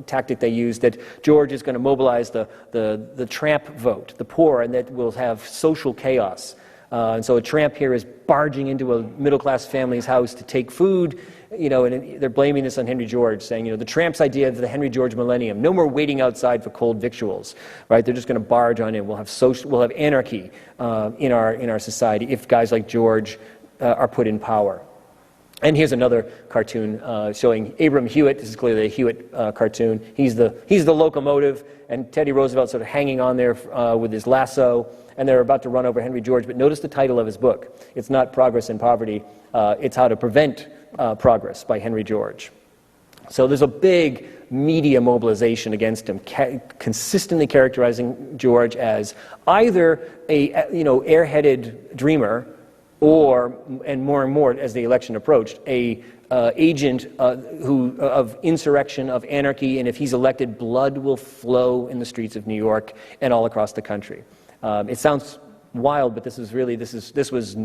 tactic they use, that George is going to mobilize the tramp vote, the poor, and that will have social chaos. And so a tramp here is barging into a middle-class family's house to take food, and they're blaming this on Henry George, saying, the tramp's idea of the Henry George millennium, no more waiting outside for cold victuals, right? They're just going to barge on in. We'll have anarchy in our society if guys like George are put in power. And here's another cartoon showing Abram Hewitt. This is clearly a Hewitt cartoon. He's the locomotive, and Teddy Roosevelt sort of hanging on there with his lasso, and they're about to run over Henry George. But notice the title of his book. It's not Progress in Poverty. It's How to Prevent Progress by Henry George. So there's a big media mobilization against him, consistently characterizing George as either a airheaded dreamer, and more as the election approached, a agent of insurrection, of anarchy, and if he's elected, blood will flow in the streets of New York and all across the country. It sounds wild, but this was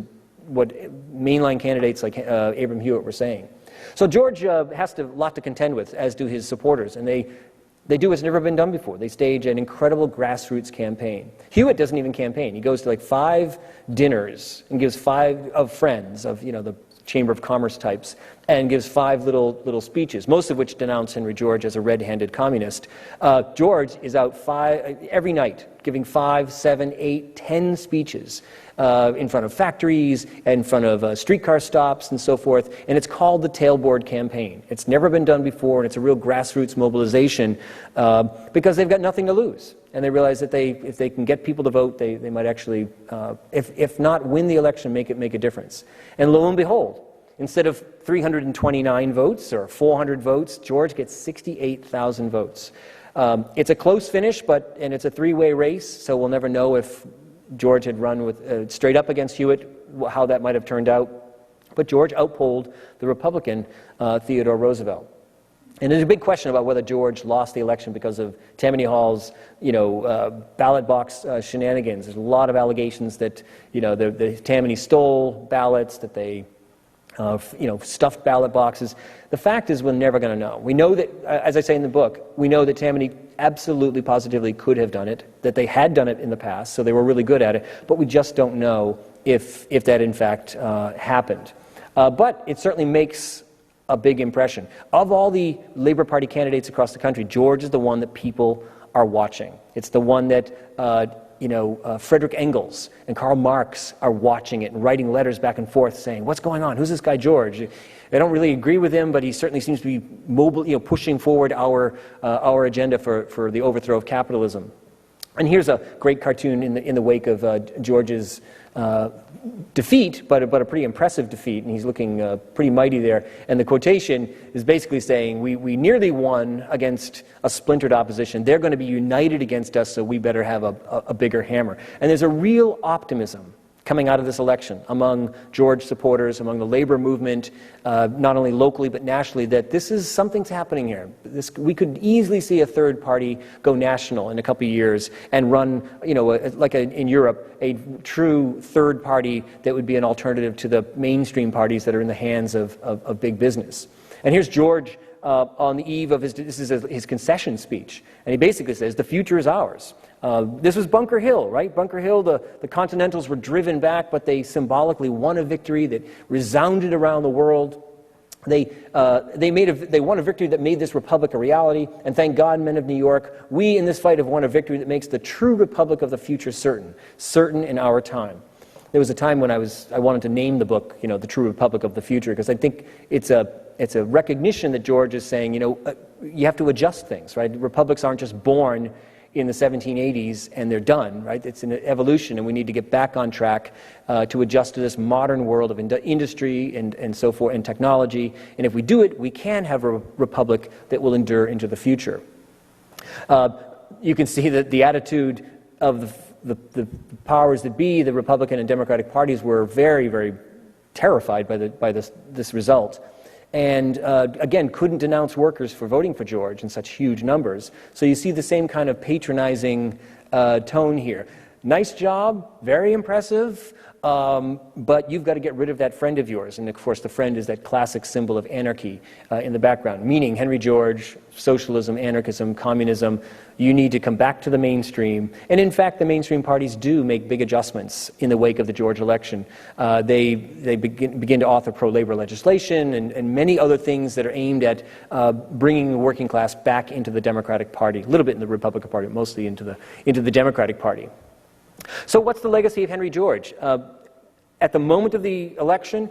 what mainline candidates like Abram Hewitt were saying. So George has a lot to contend with, as do his supporters, and they do what's never been done before. They stage an incredible grassroots campaign. Hewitt doesn't even campaign. He goes to 5 dinners and gives 5 of friends of the Chamber of Commerce types, and gives 5 little speeches, most of which denounce Henry George as a red-handed communist. George is out every night giving 5, 7, 8, 10 speeches in front of factories, in front of streetcar stops and so forth, and it's called the Tailboard Campaign. It's never been done before, and it's a real grassroots mobilization because they've got nothing to lose. And they realize that if they can get people to vote, they might actually, if not win the election, make a difference. And lo and behold, instead of 329 votes or 400 votes, George gets 68,000 votes. It's a close finish, and it's a three-way race, so we'll never know if George had run with straight up against Hewitt, how that might have turned out. But George outpolled the Republican Theodore Roosevelt. And there's a big question about whether George lost the election because of Tammany Hall's, ballot box shenanigans. There's a lot of allegations that, the Tammany stole ballots, that they stuffed ballot boxes. The fact is, we're never going to know. We know that, as I say in the book, we know that Tammany absolutely, positively could have done it, that they had done it in the past, so they were really good at it, but we just don't know if that in fact happened. But it certainly makes a big impression. Of all the Labor Party candidates across the country, George is the one that people are watching. It's the one that Frederick Engels and Karl Marx are watching it and writing letters back and forth saying, what's going on? Who's this guy George? They don't really agree with him, but he certainly seems to be mobile, pushing forward our agenda for the overthrow of capitalism. And here's a great cartoon in the wake of George's defeat, but a pretty impressive defeat, and he's looking pretty mighty there. And the quotation is basically saying, we nearly won against a splintered opposition. They're going to be united against us, so we better have a bigger hammer. And there's a real optimism coming out of this election among George supporters, among the labor movement, not only locally but nationally, that something's happening here. We could easily see a third party go national in a couple of years and run, in Europe, a true third party that would be an alternative to the mainstream parties that are in the hands of big business. And here's George on the eve of his concession speech, and he basically says, the future is ours. This was Bunker Hill, right? Bunker Hill, the Continentals were driven back, but they symbolically won a victory that resounded around the world. They won a victory that made this republic a reality, and thank God, men of New York, we in this fight have won a victory that makes the true republic of the future certain in our time. There was a time when I wanted to name the book, The True Republic of the Future, because I think it's a recognition that George is saying, you have to adjust things, right? Republics aren't just born in the 1780s and they're done, right? It's an evolution, and we need to get back on track to adjust to this modern world of industry and so forth, and technology. And if we do it, we can have a republic that will endure into the future. You can see that the attitude of the powers that be, the Republican and Democratic parties, were very, very terrified by this result. And again, couldn't denounce workers for voting for George in such huge numbers. So you see the same kind of patronizing tone here. Nice job, very impressive, but you've got to get rid of that friend of yours. And of course, the friend is that classic symbol of anarchy in the background, meaning Henry George, socialism, anarchism, communism. You need to come back to the mainstream. And in fact, the mainstream parties do make big adjustments in the wake of the George election. They begin to author pro-labor legislation and many other things that are aimed at bringing the working class back into the Democratic Party, a little bit in the Republican Party, mostly into the Democratic Party. So what's the legacy of Henry George? At the moment of the election,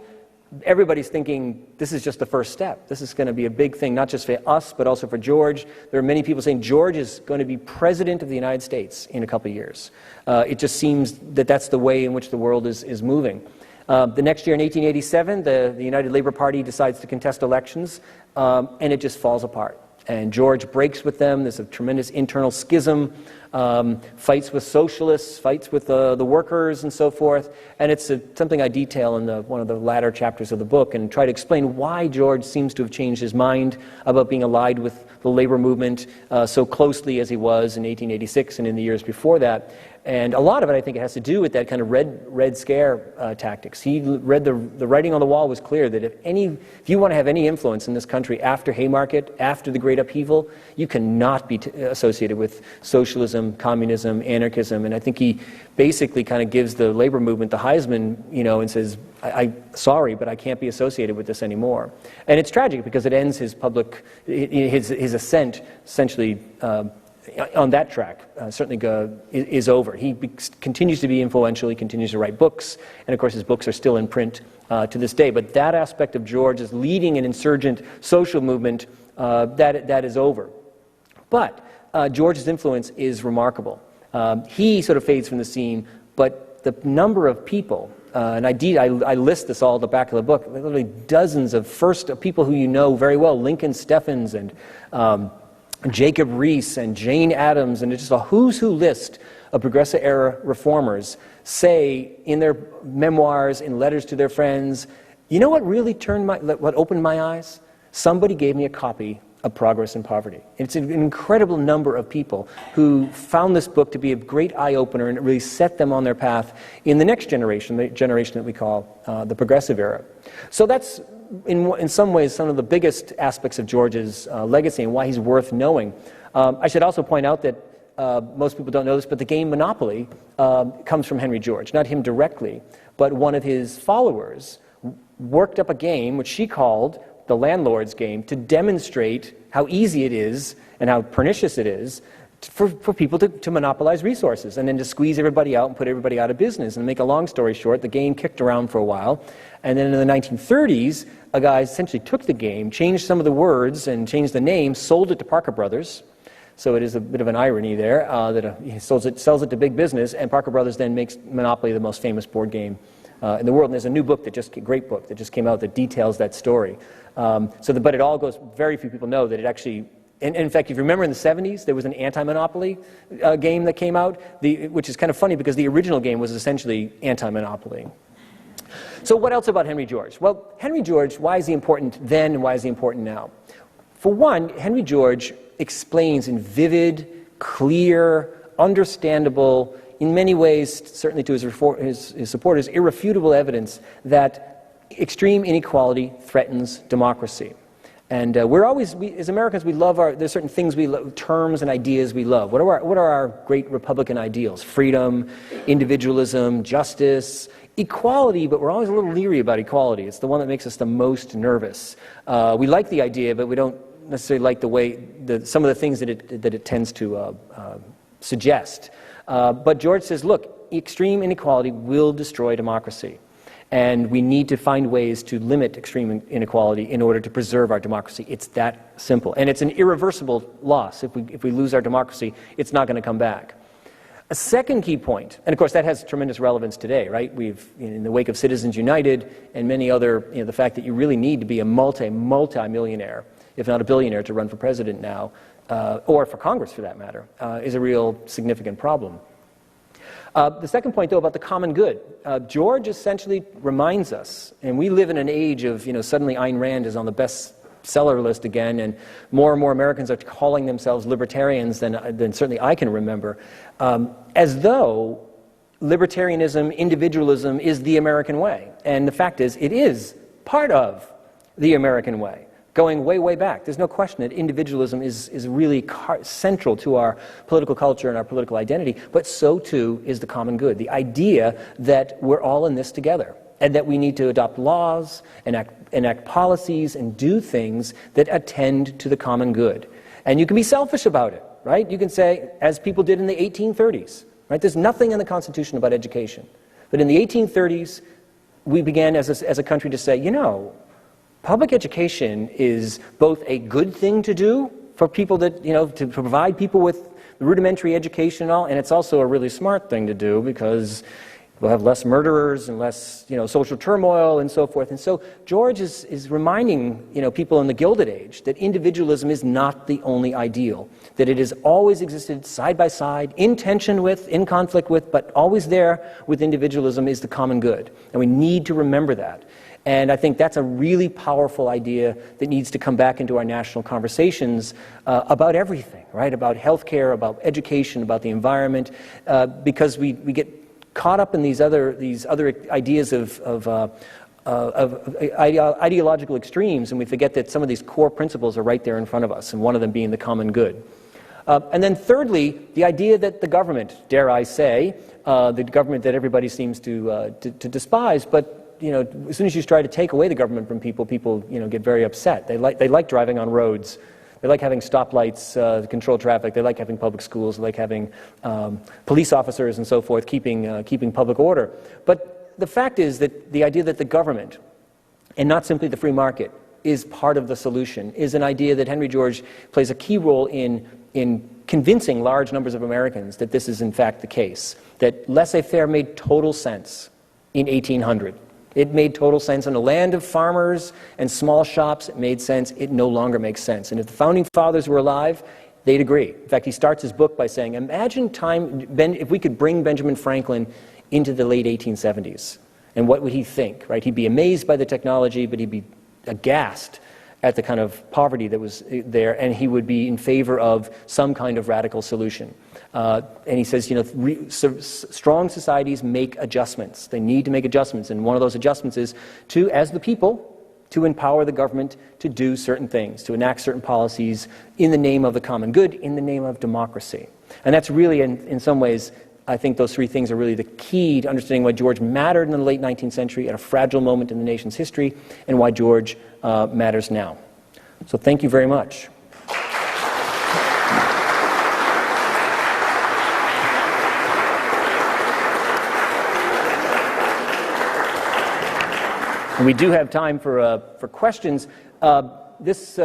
everybody's thinking this is just the first step. This is going to be a big thing, not just for us, but also for George. There are many people saying George is going to be president of the United States in a couple of years. It just seems that that's the way in which the world is moving. The next year, in 1887, the United Labor Party decides to contest elections, and it just falls apart. And George breaks with them. There's a tremendous internal schism, fights with socialists, fights with the workers and so forth. And it's something I detail in one of the latter chapters of the book and try to explain why George seems to have changed his mind about being allied with the labor movement so closely as he was in 1886 and in the years before that. And a lot of it, I think, it has to do with that kind of Red Scare tactics. He read the writing on the wall was clear that if you want to have any influence in this country after Haymarket, after the Great Upheaval, you cannot be associated with socialism, communism, anarchism. And I think he basically kind of gives the labor movement the Heisman, and says, sorry, but I can't be associated with this anymore. And it's tragic because it ends his ascent essentially on that track certainly is over. He continues to be influential. He continues to write books, and of course his books are still in print to this day. But that aspect of George as leading an insurgent social movement, that is over. But George's influence is remarkable. He sort of fades from the scene, but the number of people, and I list this all at the back of the book, literally dozens of people who you know very well, Lincoln Steffens and Jacob Riis and Jane Addams, and it's just a who's who list of Progressive-era reformers say in their memoirs, in letters to their friends, you know what really what opened my eyes? Somebody gave me a copy of Progress and Poverty. It's an incredible number of people who found this book to be a great eye-opener, and it really set them on their path in the next generation, the generation that we call the Progressive era. So that's, in some ways, some of the biggest aspects of George's legacy and why he's worth knowing. I should also point out that most people don't know this, but the game Monopoly comes from Henry George. Not him directly, but one of his followers worked up a game which she called the landlord's game to demonstrate how easy it is and how pernicious it is for people to monopolize resources and then to squeeze everybody out and put everybody out of business. And to make a long story short, the game kicked around for a while. And then in the 1930s, a guy essentially took the game, changed some of the words and changed the name, sold it to Parker Brothers. So it is a bit of an irony there that he sells it to big business, and Parker Brothers then makes Monopoly the most famous board game in the world. And there's a new book great book that just came out that details that story. But it all goes, very few people know that it actually, and in fact, if you remember in the 70s, there was an anti-monopoly game that came out, which is kind of funny because the original game was essentially anti-monopoly. So what else about Henry George? Well, Henry George, why is he important then and why is he important now? For one, Henry George explains in vivid, clear, understandable, in many ways, certainly to his supporters, irrefutable evidence that extreme inequality threatens democracy. And as Americans, we love there's certain things we love, terms and ideas we love. What are our great Republican ideals? Freedom, individualism, justice, equality, but we're always a little leery about equality. It's the one that makes us the most nervous. We like the idea, but we don't necessarily like the way, some of the things that it tends to suggest. But George says, look, extreme inequality will destroy democracy. And we need to find ways to limit extreme inequality in order to preserve our democracy. It's that simple. And it's an irreversible loss. If we lose our democracy, it's not going to come back. A second key point, and of course that has tremendous relevance today, right? We've, in the wake of Citizens United and many other, the fact that you really need to be a multi-millionaire, if not a billionaire, to run for president now, or for Congress for that matter, is a real significant problem. The second point, though, about the common good. George essentially reminds us, and we live in an age of, suddenly Ayn Rand is on the bestseller list again, and more Americans are calling themselves libertarians than certainly I can remember, as though libertarianism, individualism is the American way. And the fact is, it is part of the American way. Going way, way back, there's no question that individualism is really central to our political culture and our political identity, but so too is the common good, the idea that we're all in this together, and that we need to adopt laws, enact policies, and do things that attend to the common good. And you can be selfish about it, right? You can say, as people did in the 1830s, right? There's nothing in the Constitution about education. But in the 1830s, we began as a country to say, public education is both a good thing to do for people that, to provide people with rudimentary education and all, and it's also a really smart thing to do because we'll have less murderers and less, social turmoil and so forth. And so George is reminding, people in the Gilded Age that individualism is not the only ideal, that it has always existed side by side, in tension with, in conflict with, but always there with individualism is the common good. And we need to remember that. And I think that's a really powerful idea that needs to come back into our national conversations about everything, right? About healthcare, about education, about the environment, because we get caught up in these other ideas of ideological extremes, and we forget that some of these core principles are right there in front of us, and one of them being the common good. And then thirdly, the idea that the government, dare I say, the government that everybody seems to despise, but as soon as you try to take away the government from people, get very upset. They like driving on roads They like having stoplights to control traffic. They like having public schools. They like having police officers and so forth, keeping public order. But the fact is that the idea that the government, and not simply the free market, is part of the solution is an idea that Henry George plays a key role in convincing large numbers of Americans that this is in fact the case, that laissez-faire made total sense in 1800. It made total sense in a land of farmers and small shops. It made sense. It no longer makes sense. And if the Founding Fathers were alive, they'd agree. In fact, he starts his book by saying, imagine if we could bring Benjamin Franklin into the late 1870s. And what would he think, right? He'd be amazed by the technology, but he'd be aghast at the kind of poverty that was there, and he would be in favor of some kind of radical solution. And he says, strong societies make adjustments. They need to make adjustments, and one of those adjustments is to, as the people, to empower the government to do certain things, to enact certain policies in the name of the common good, in the name of democracy. And that's really, in some ways, I think those three things are really the key to understanding why George mattered in the late 19th century at a fragile moment in the nation's history, and why George matters now. So thank you very much. And we do have time for questions. This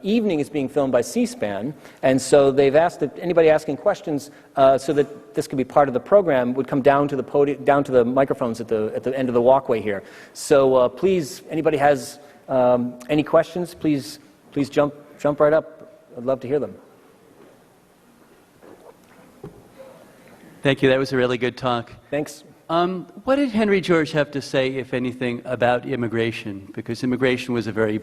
evening is being filmed by C-SPAN, and so they've asked that anybody asking questions, so that this could be part of the program, would come down to the podium, down to the microphones at the end of the walkway here. So please, anybody has any questions, please jump right up. I'd love to hear them. Thank you. That was a really good talk. Thanks. What did Henry George have to say, if anything, about immigration? Because immigration was a very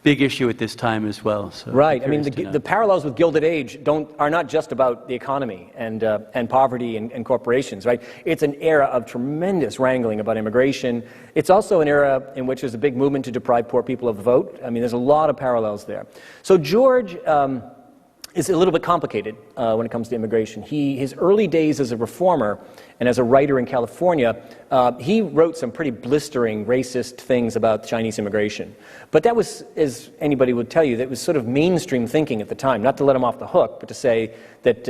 big issue at this time as well. So right. I mean, the parallels with Gilded Age are not just about the economy and poverty and corporations, right? It's an era of tremendous wrangling about immigration. It's also an era in which there's a big movement to deprive poor people of the vote. I mean, there's a lot of parallels there. So George is a little bit complicated when it comes to immigration. His early days as a reformer and as a writer in California, he wrote some pretty blistering racist things about Chinese immigration. But that was, as anybody would tell you, that was sort of mainstream thinking at the time, not to let him off the hook, but to say that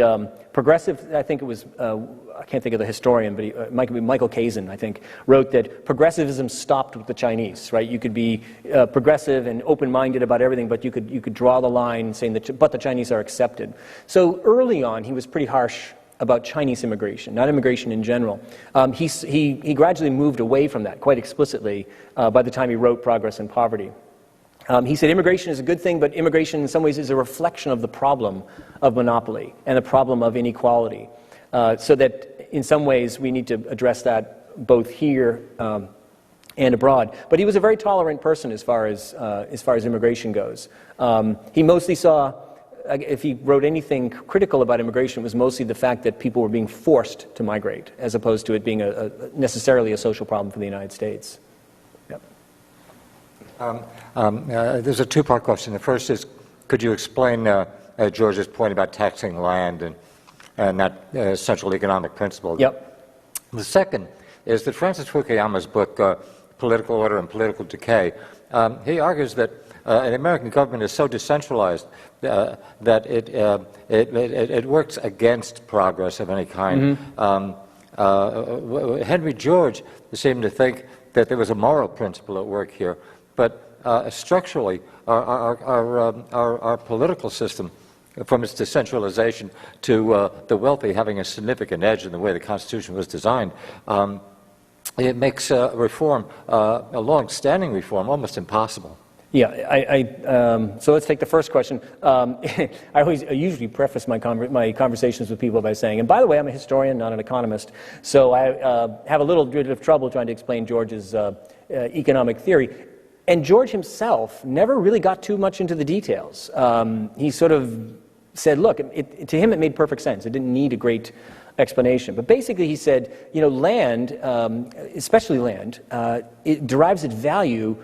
progressive, I think it was, I can't think of the historian, but it might be Michael Kazin, I think, wrote that progressivism stopped with the Chinese, right? You could be progressive and open-minded about everything, but you could draw the line saying that, but the Chinese are accepted. So early on, he was pretty harsh about Chinese immigration, not immigration in general. He gradually moved away from that quite explicitly by the time he wrote Progress and Poverty. He said immigration is a good thing, but immigration in some ways is a reflection of the problem of monopoly and the problem of inequality. So that in some ways we need to address that both here and abroad. But he was a very tolerant person as far as immigration goes. He mostly saw, if he wrote anything critical about immigration, it was mostly the fact that people were being forced to migrate, as opposed to it being necessarily a social problem for the United States. Yep. There's a two-part question. The first is, could you explain George's point about taxing land and that central economic principle? Yep. The second is that Francis Fukuyama's book, Political Order and Political Decay, he argues that an American government is so decentralized that it works against progress of any kind. Mm-hmm. Henry George seemed to think that there was a moral principle at work here, but structurally, our political system, from its decentralization to the wealthy having a significant edge in the way the Constitution was designed, it makes reform, a long-standing reform, almost impossible. Yeah, so let's take the first question. I usually preface my conversations with people by saying, and by the way, I'm a historian, not an economist, so I have a little bit of trouble trying to explain George's economic theory. And George himself never really got too much into the details. He sort of said, look, to him it made perfect sense. It didn't need a great explanation. But basically he said, land, especially land, it derives its value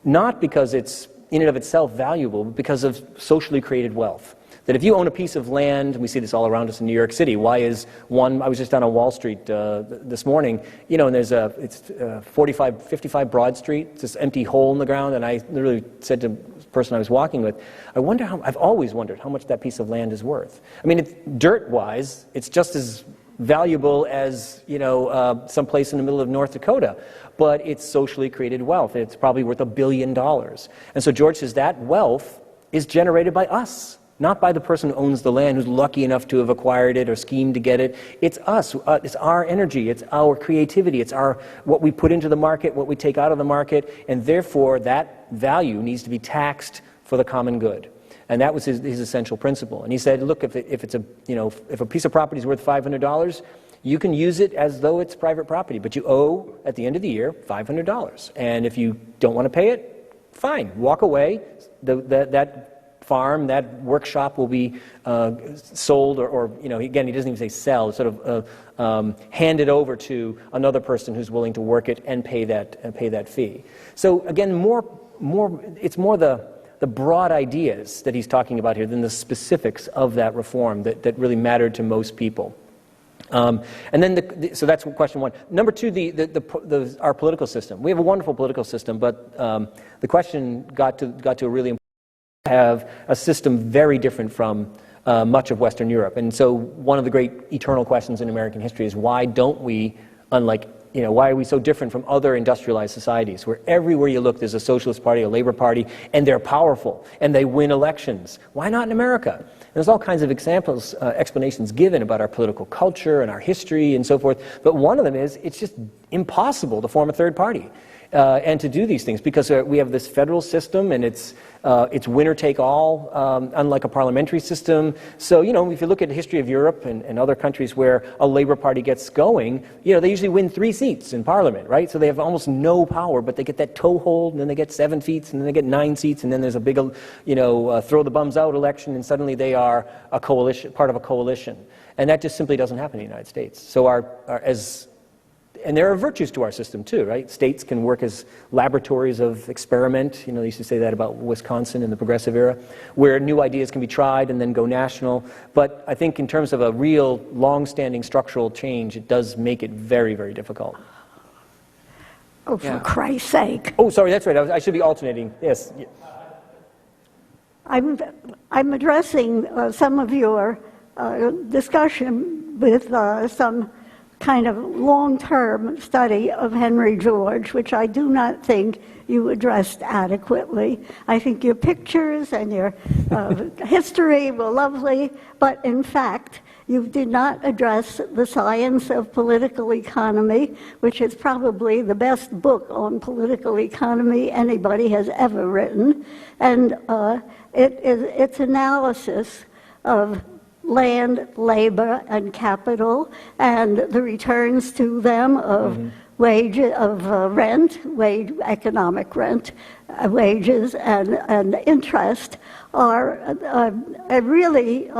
not because it's in and of itself valuable, but because of socially created wealth. That if you own a piece of land, and we see this all around us in New York City, why is one, I was just down on Wall Street this morning, you know, and there's it's 55 Broad Street, it's this empty hole in the ground, and I literally said to the person I was walking with, I've always wondered how much that piece of land is worth. I mean, dirt-wise, it's just as valuable as, you know, some place in the middle of North Dakota, but it's socially created wealth. It's probably worth $1 billion. And so George says that wealth is generated by us. Not by the person who owns the land, who's lucky enough to have acquired it or schemed to get it. It's us. It's our energy. It's our creativity. It's what we put into the market, what we take out of the market, and therefore that value needs to be taxed for the common good. And that was his essential principle. And he said, look, if a piece of property is worth $500, you can use it as though it's private property, but you owe at the end of the year $500. And if you don't want to pay it, fine, walk away. That farm, that workshop will be sold, or you know, again, he doesn't even say sell, sort of handed over to another person who's willing to work it and pay that fee. So again, it's more the broad ideas that he's talking about here than the specifics of that reform that really mattered to most people. And then, so that's question one. Number two, our political system. We have a wonderful political system, but the question got to a really important. Have a system very different from much of Western Europe. And so one of the great eternal questions in American history is why don't we, why are we so different from other industrialized societies where everywhere you look there's a socialist party, a labor party, and they're powerful and they win elections? Why not in America? And there's all kinds of examples, explanations given about our political culture and our history and so forth. But one of them is it's just impossible to form a third party. And to do these things because we have this federal system and it's winner take all, unlike a parliamentary system. So, you know, if you look at the history of Europe and other countries where a Labour Party gets going, you know, they usually win 3 seats in Parliament, right? So they have almost no power, but they get that toehold, and then they get 7 seats, and then they get 9 seats, and then there's a big, throw the bums out election, and suddenly they are a coalition, part of a coalition. And that just simply doesn't happen in the United States. So and there are virtues to our system too, right? States can work as laboratories of experiment. You know, they used to say that about Wisconsin in the progressive era, where new ideas can be tried and then go national. But I think in terms of a real long-standing structural change, it does make it very, very difficult. Oh, for Christ's sake. Oh, sorry, that's right. I should be alternating. Yes. I'm addressing some of your discussion with some kind of long-term study of Henry George, which I do not think you addressed adequately. I think your pictures and your history were lovely, but in fact, you did not address the science of political economy, which is probably the best book on political economy anybody has ever written, and its analysis of land, labor, and capital, and the returns to them of economic rent, wages, and interest are really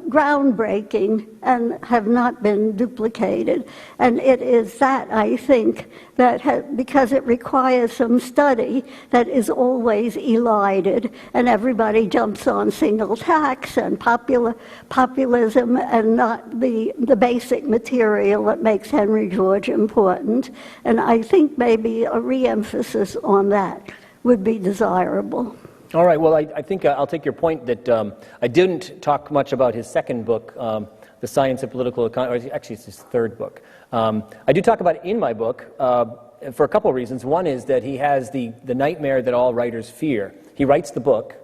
groundbreaking and have not been duplicated. And it is that, I think, that because it requires some study that is always elided, and everybody jumps on single tax and populism and not the basic material that makes Henry George important. And I think maybe a re-emphasis on that would be desirable. All right, well, I think I'll take your point that I didn't talk much about his second book, The Science of Political Economy, actually it's his third book. I do talk about it in my book for a couple of reasons. One is that he has the nightmare that all writers fear. He writes the book,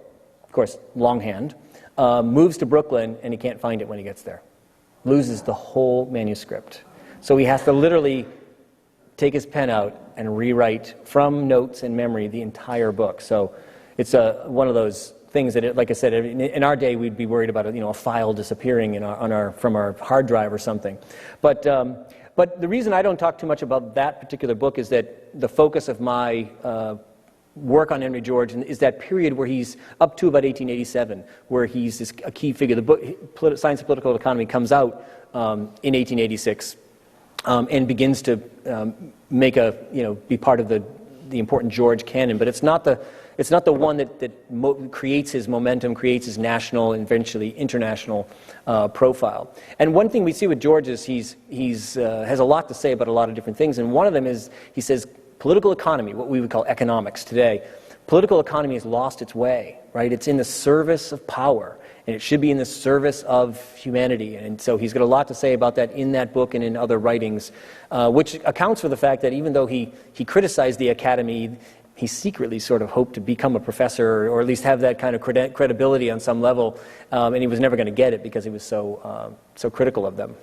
of course, longhand, moves to Brooklyn, and he can't find it when he gets there. Loses the whole manuscript. So he has to literally take his pen out and rewrite from notes and memory the entire book. So it's one of those things that, like I said, in our day we'd be worried about a file disappearing from our hard drive or something. But the reason I don't talk too much about that particular book is that the focus of my work on Henry George is that period where he's up to about 1887, where he's a key figure. The book, Science of Political Economy, comes out in 1886 and begins to be part of the important George canon. But it's not it's not the one that creates his momentum, creates his national and eventually international profile. And one thing we see with George is he's has a lot to say about a lot of different things. And one of them is, he says, political economy, what we would call economics today, political economy has lost its way, right? It's in the service of power, and it should be in the service of humanity. And so he's got a lot to say about that in that book and in other writings, which accounts for the fact that even though he criticized the academy, he secretly sort of hoped to become a professor, or at least have that kind of credibility on some level, and he was never going to get it because he was so critical of them.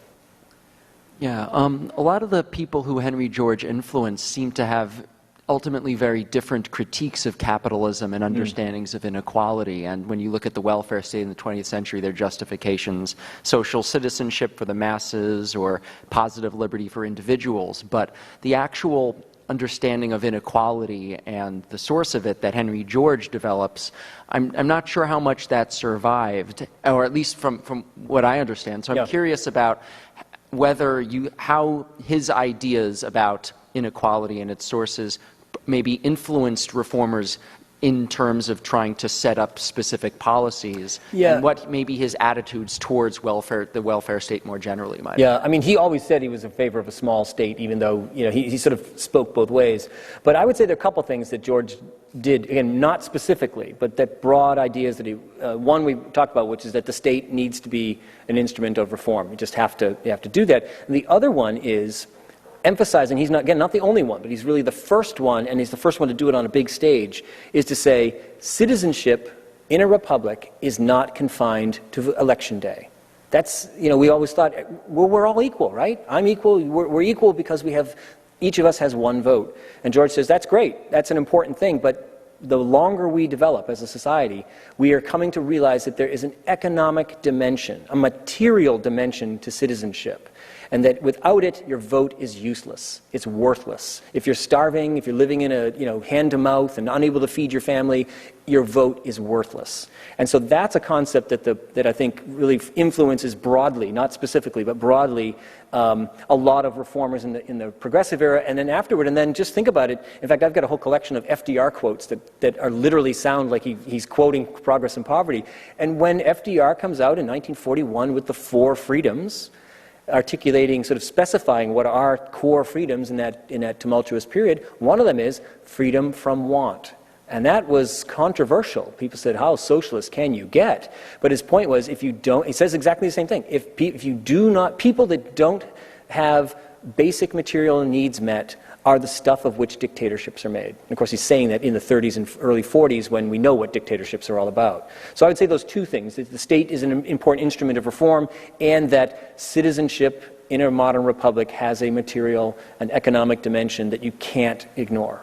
Yeah, a lot of the people who Henry George influenced seem to have ultimately very different critiques of capitalism and understandings of inequality. And when you look at the welfare state in the 20th century, their justifications, social citizenship for the masses or positive liberty for individuals. But the actual understanding of inequality and the source of it that Henry George develops, I'm not sure how much that survived, or at least from what I understand. So I'm curious about how his ideas about inequality and its sources maybe influenced reformers in terms of trying to set up specific policies, and what maybe his attitudes towards the welfare state more generally might be. I mean, he always said he was in favor of a small state, even though, you know, he sort of spoke both ways. But I would say there are a couple things that George did, again, not specifically, but that broad ideas that he, one we talked about, which is that the state needs to be an instrument of reform. You just have to do that. And the other one is emphasizing, he's not, again, not the only one, but he's really the first one, and he's the first one to do it on a big stage, is to say citizenship in a republic is not confined to election day. That's, you know, we always thought, well, we're all equal, right? I'm equal, we're equal because each of us has one vote. And George says, that's great, that's an important thing, but the longer we develop as a society, we are coming to realize that there is an economic dimension, a material dimension to citizenship. And that without it, your vote is useless. It's worthless. If you're starving, if you're living in a, hand-to-mouth and unable to feed your family, your vote is worthless. And so that's a concept that I think really influences broadly, not specifically, but broadly, a lot of reformers in the progressive era, and then afterward. And then just think about it. In fact, I've got a whole collection of FDR quotes that are literally sound like he's quoting Progress and Poverty. And when FDR comes out in 1941 with the 4 freedoms, articulating, sort of specifying what are core freedoms in that tumultuous period, one of them is freedom from want. And that was controversial. People said, how socialist can you get? But his point was, if you don't, he says exactly the same thing. If you do not, people that don't have basic material needs met are the stuff of which dictatorships are made. And of course, he's saying that in the 30s and early 40s when we know what dictatorships are all about. So I would say those two things, that the state is an important instrument of reform, and that citizenship in a modern republic has a material, an economic dimension that you can't ignore.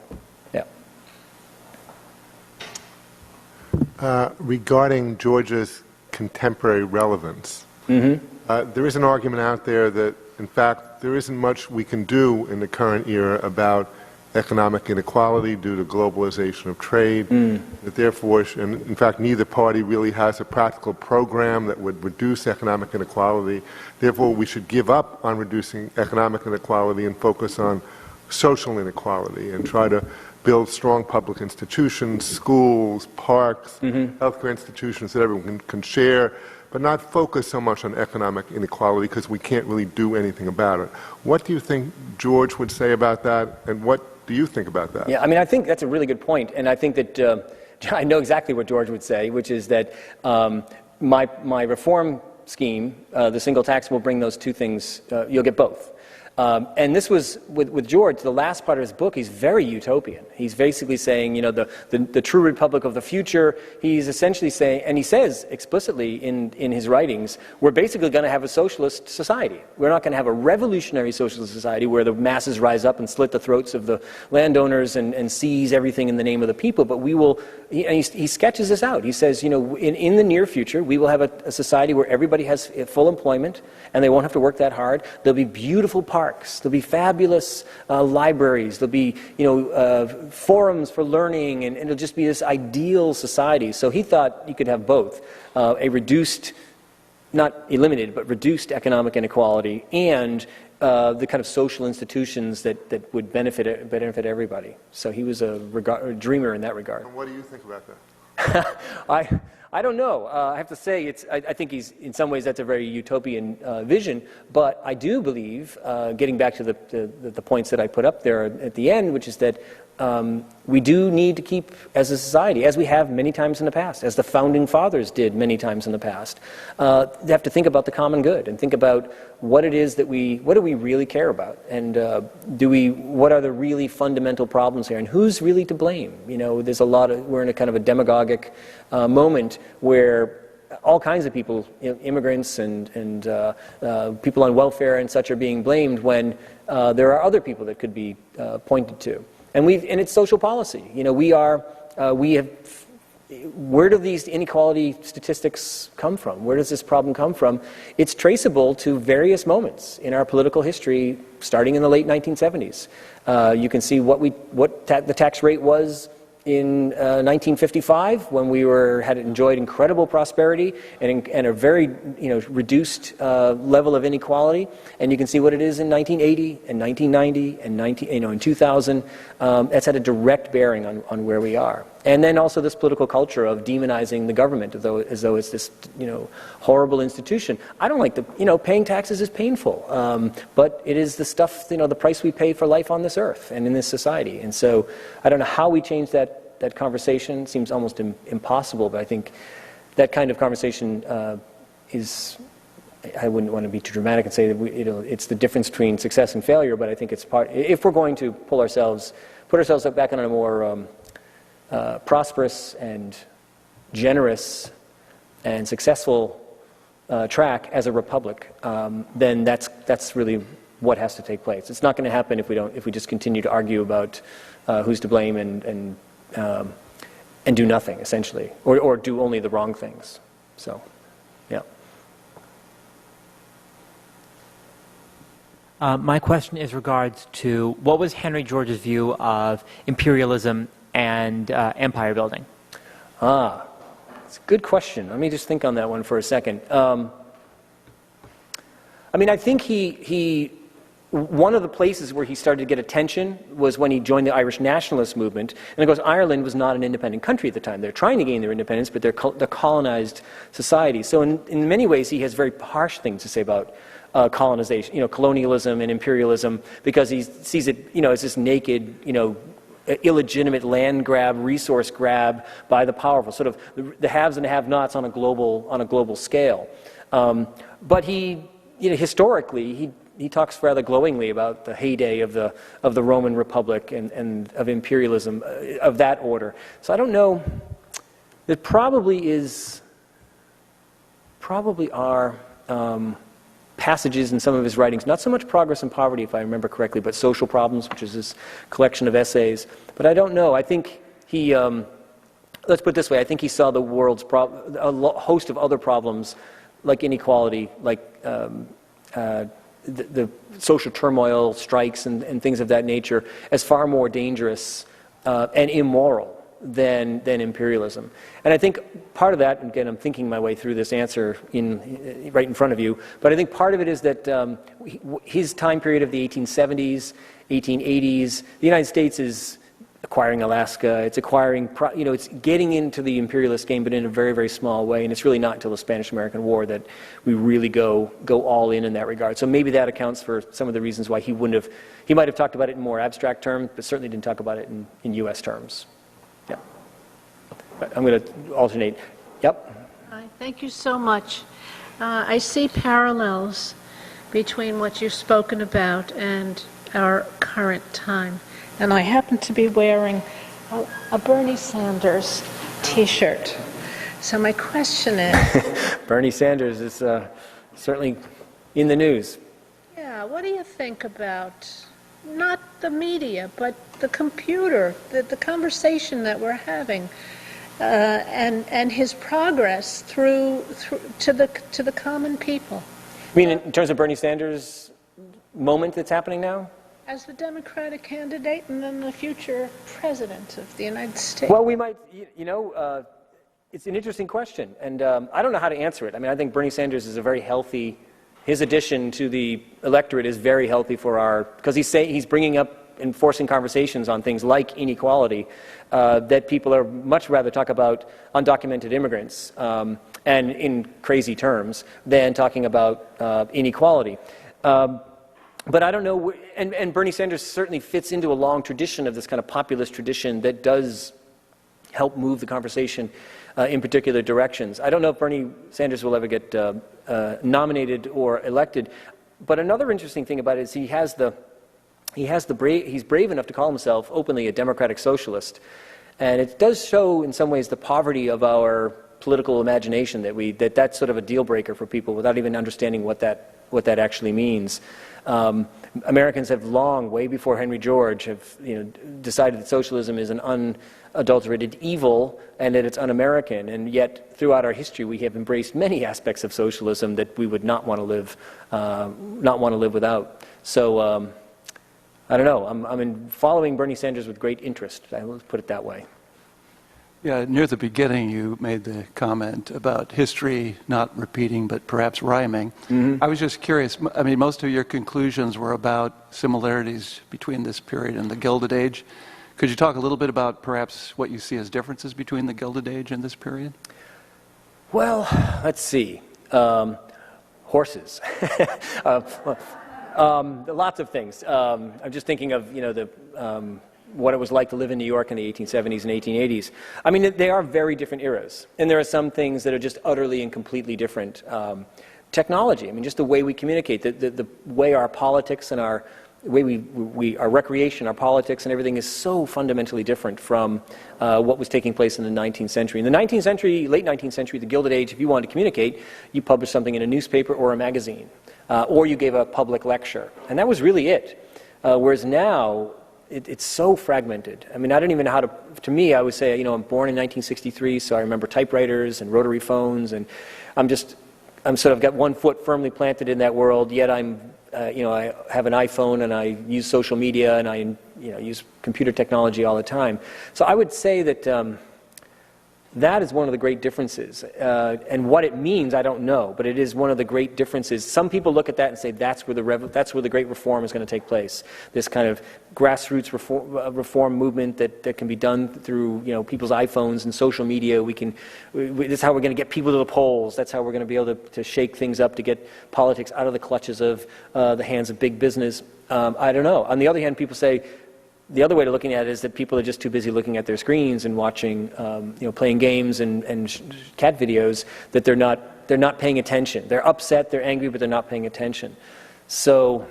Regarding George's contemporary relevance, there is an argument out there that, in fact, there isn't much we can do in the current era about economic inequality due to globalization of trade, that therefore, and in fact, neither party really has a practical program that would reduce economic inequality. Therefore, we should give up on reducing economic inequality and focus on social inequality and try to build strong public institutions, schools, parks, healthcare institutions that everyone can share, but not focus so much on economic inequality because we can't really do anything about it. What do you think George would say about that, and what do you think about that? Yeah, I mean, I think that's a really good point, and I think that I know exactly what George would say, which is that my reform scheme, the single tax, will bring those two things, you'll get both. And this was, with George, the last part of his book, he's very utopian. He's basically saying, the true republic of the future, he's essentially saying, and he says explicitly in his writings, we're basically going to have a socialist society. We're not going to have a revolutionary socialist society where the masses rise up and slit the throats of the landowners and seize everything in the name of the people, but we will, he sketches this out. He says, in the near future, we will have a society where everybody has full employment and they won't have to work that hard. There'll be beautiful parks. There'll be fabulous libraries. There'll be, forums for learning, and it'll just be this ideal society. So he thought you could have both, a reduced, not eliminated, but reduced economic inequality and the kind of social institutions that would benefit everybody. So he was a dreamer in that regard. And what do you think about that? I don't know. I have to say, I think in some ways that's a very utopian vision, but I do believe, getting back to the points that I put up there at the end, which is that we do need to keep, as a society, as we have many times in the past, as the founding fathers did many times in the past, they have to think about the common good and think about what it is that what do we really care about, and what are the really fundamental problems here, and who's really to blame? You know, there's we're in a kind of a demagogic moment where all kinds of people, immigrants and people on welfare and such, are being blamed when there are other people that could be pointed to. And it's social policy. You know, where do these inequality statistics come from? Where does this problem come from? It's traceable to various moments in our political history, starting in the late 1970s. You can see what the tax rate was in 1955, when we had enjoyed incredible prosperity and a very reduced level of inequality, and you can see what it is in 1980 and 1990 and in 2000. That's had a direct bearing on where we are. And then also this political culture of demonizing the government as though it's this horrible institution. I don't like paying taxes is painful, but it is the stuff, the price we pay for life on this earth and in this society. And so I don't know how we change that conversation. It seems almost impossible, but I think that kind of conversation is, I wouldn't want to be too dramatic and say that it's the difference between success and failure, but I think it's if we're going to put ourselves back on a more prosperous and generous and successful track as a republic, then that's really what has to take place. It's not going to happen if we just continue to argue about who's to blame and do nothing, essentially, or do only the wrong things. So, yeah. My question is regards to what was Henry George's view of imperialism and empire building? It's a good question. Let me just think on that one for a second. I mean, I think one of the places where he started to get attention was when he joined the Irish nationalist movement. And of course, Ireland was not an independent country at the time. They're trying to gain their independence, but they're colonized society. So in many ways, he has very harsh things to say about colonization, colonialism and imperialism, because he sees it, as this naked, illegitimate land grab, resource grab by the powerful, sort of the haves and the have-nots on a global scale. But historically, he talks rather glowingly about the heyday of the Roman Republic and of imperialism of that order. So I don't know. There probably are passages in some of his writings, not so much Progress and Poverty, if I remember correctly, but Social Problems, which is this collection of essays. But I don't know. I think he, let's put it this way, I think he saw the world's a host of other problems, like inequality, like the social turmoil, strikes, and things of that nature, as far more dangerous and immoral than imperialism. And I think part of that, again, I'm thinking my way through this answer right in front of you, but I think part of it is that his time period of the 1870s, 1880s, the United States is acquiring Alaska, it's acquiring, it's getting into the imperialist game, but in a very, very small way, and it's really not until the Spanish-American War that we really go all in that regard. So maybe that accounts for some of the reasons why he might have talked about it in more abstract terms, but certainly didn't talk about it in U.S. terms. Yeah. But I'm going to alternate. Yep. Thank you so much. I see parallels between what you've spoken about and our current time. And I happen to be wearing a Bernie Sanders T-shirt. So my question is... Bernie Sanders is certainly in the news. Yeah, what do you think about, not the media, but the computer, the conversation that we're having, and his progress through to the common people? You mean in terms of Bernie Sanders' moment that's happening now? As the Democratic candidate and then the future president of the United States? Well, we might, it's an interesting question, and I don't know how to answer it. I mean, I think Bernie Sanders is a very healthy his addition to the electorate is very healthy for our, because he's bringing up and forcing conversations on things like inequality that people are much rather talk about undocumented immigrants and in crazy terms than talking about inequality. But I don't know, and Bernie Sanders certainly fits into a long tradition of this kind of populist tradition that does help move the conversation in particular directions. I don't know if Bernie Sanders will ever get nominated or elected, but another interesting thing about it is he's brave enough to call himself openly a democratic socialist, and it does show in some ways the poverty of our political imagination that's sort of a deal breaker for people without even understanding what that actually means. Americans have long, way before Henry George, have decided that socialism is an unadulterated evil and that it's un-American. And yet, throughout our history, we have embraced many aspects of socialism that we would not want to live without. So, I don't know. I'm following Bernie Sanders with great interest. Let's put it that way. Yeah, near the beginning, you made the comment about history not repeating, but perhaps rhyming. Mm-hmm. I was just curious. I mean, most of your conclusions were about similarities between this period and the Gilded Age. Could you talk a little bit about perhaps what you see as differences between the Gilded Age and this period? Well, let's see. Horses. Lots of things. I'm just thinking of what it was like to live in New York in the 1870s and 1880s. I mean, they are very different eras, and there are some things that are just utterly and completely different. Technology, I mean, just the way we communicate, the way our politics and our way our recreation, our politics and everything is so fundamentally different from what was taking place in the 19th century. In the 19th century, late 19th century, the Gilded Age, if you wanted to communicate, you published something in a newspaper or a magazine, or you gave a public lecture, and that was really it. Whereas now, it's so fragmented. I mean, I don't even know how to me, I would say, I'm born in 1963, so I remember typewriters and rotary phones, and I'm sort of got one foot firmly planted in that world, yet I have an iPhone and I use social media and I use computer technology all the time. So I would say that that is one of the great differences. And what it means, I don't know, but it is one of the great differences. Some people look at that and say that's where the great reform is going to take place. This kind of grassroots reform movement that can be done through people's iPhones and social media. This is how we're going to get people to the polls. That's how we're going to be able to shake things up to get politics out of the clutches of the hands of big business. I don't know. On the other hand, people say, the other way to looking at it is that people are just too busy looking at their screens and watching, playing games and cat videos, that they're not paying attention. They're upset, they're angry, but they're not paying attention. So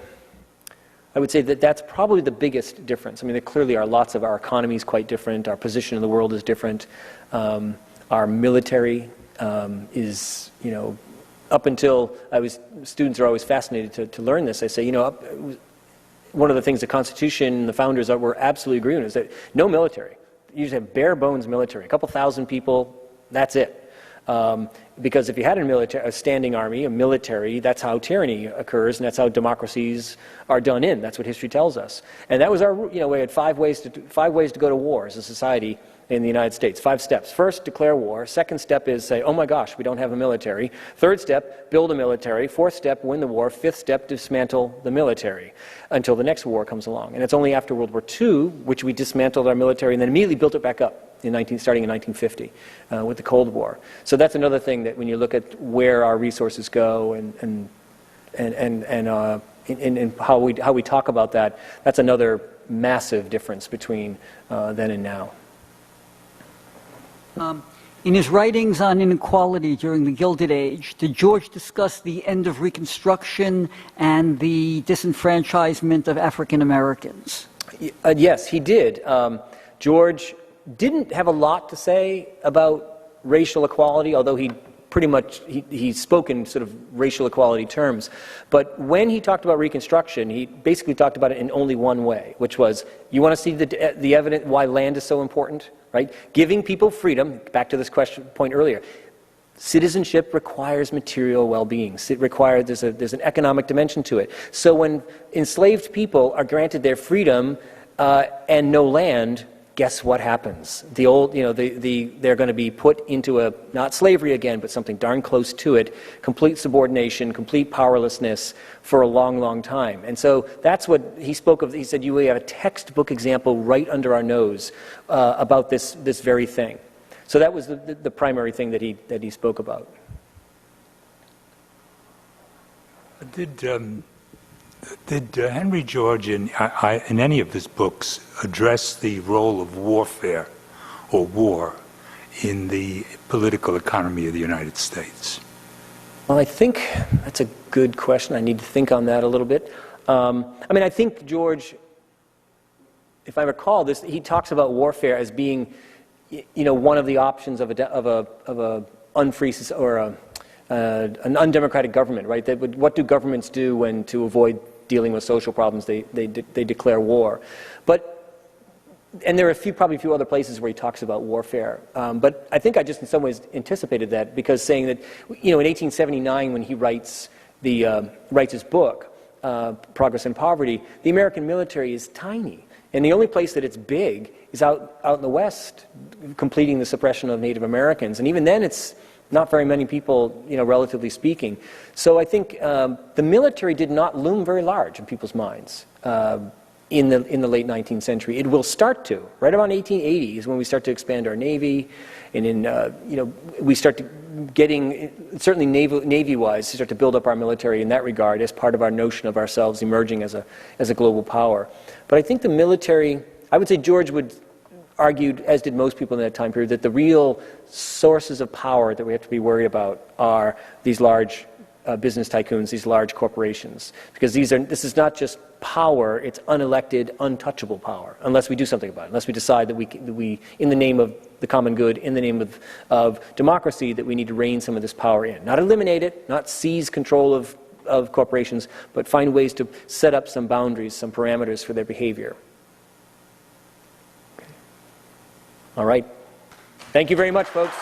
I would say that that's probably the biggest difference. I mean, there clearly are lots of our economies quite different. Our position in the world is different. Our military is, up until students are always fascinated to learn this. I say, one of the things the Constitution and the founders were absolutely agreeing on is that no military. You just have bare bones military, a couple thousand people, that's it. Because if you had a standing army, a military, that's how tyranny occurs, and that's how democracies are done in. That's what history tells us. And that was we had five ways to go to war as a society in the United States. 5 steps. First, declare war. Second step is say, oh my gosh, we don't have a military. Third step, build a military. Fourth step, win the war. Fifth step, dismantle the military until the next war comes along. And it's only after World War II, which we dismantled our military and then immediately built it back up starting in 1950 with the Cold War. So that's another thing that when you look at where our resources go and how we talk about that, that's another massive difference between then and now. In his writings on inequality during the Gilded Age, did George discuss the end of Reconstruction and the disenfranchisement of African Americans? Yes, he did. George didn't have a lot to say about racial equality, although he spoke in sort of racial equality terms. But when he talked about Reconstruction, he basically talked about it in only one way, which was, you want to see the evidence why land is so important? Right? Giving people freedom, back to this point earlier, citizenship requires material well-being. There's an economic dimension to it. So when enslaved people are granted their freedom and no land, guess what happens? The old, they're going to be put into not slavery again, but something darn close to it, complete subordination, complete powerlessness for a long, long time. And so that's what he spoke of. He said, we have a textbook example right under our nose about this very thing. So that was the primary thing that he spoke about. Did Henry George in any of his books address the role of warfare or war in the political economy of the United States? Well, I think that's a good question. I need to think on that a little bit. I think George, if I recall this, he talks about warfare as being, one of the options of a unfree or an undemocratic government, right? What do governments do when, to avoid dealing with social problems, they declare war? And there are probably a few other places where he talks about warfare. But I think I just in some ways anticipated that, because saying that, in 1879 when he writes his book, Progress and Poverty, the American military is tiny. And the only place that it's big is out in the West, completing the suppression of Native Americans. And even then it's not very many people, relatively speaking. So I think the military did not loom very large in people's minds in the late 19th century. It will start to. Right around 1880 is when we start to expand our Navy, and we start to getting, certainly Navy-wise, start to build up our military in that regard as part of our notion of ourselves emerging as a global power. But I think the military, I would say George argued, as did most people in that time period, that the real sources of power that we have to be worried about are these large business tycoons, these large corporations. Because this is not just power, it's unelected, untouchable power, unless we do something about it, unless we decide that we in the name of the common good, in the name of democracy, that we need to rein some of this power in. Not eliminate it, not seize control of corporations, but find ways to set up some boundaries, some parameters for their behavior. All right. Thank you very much, folks.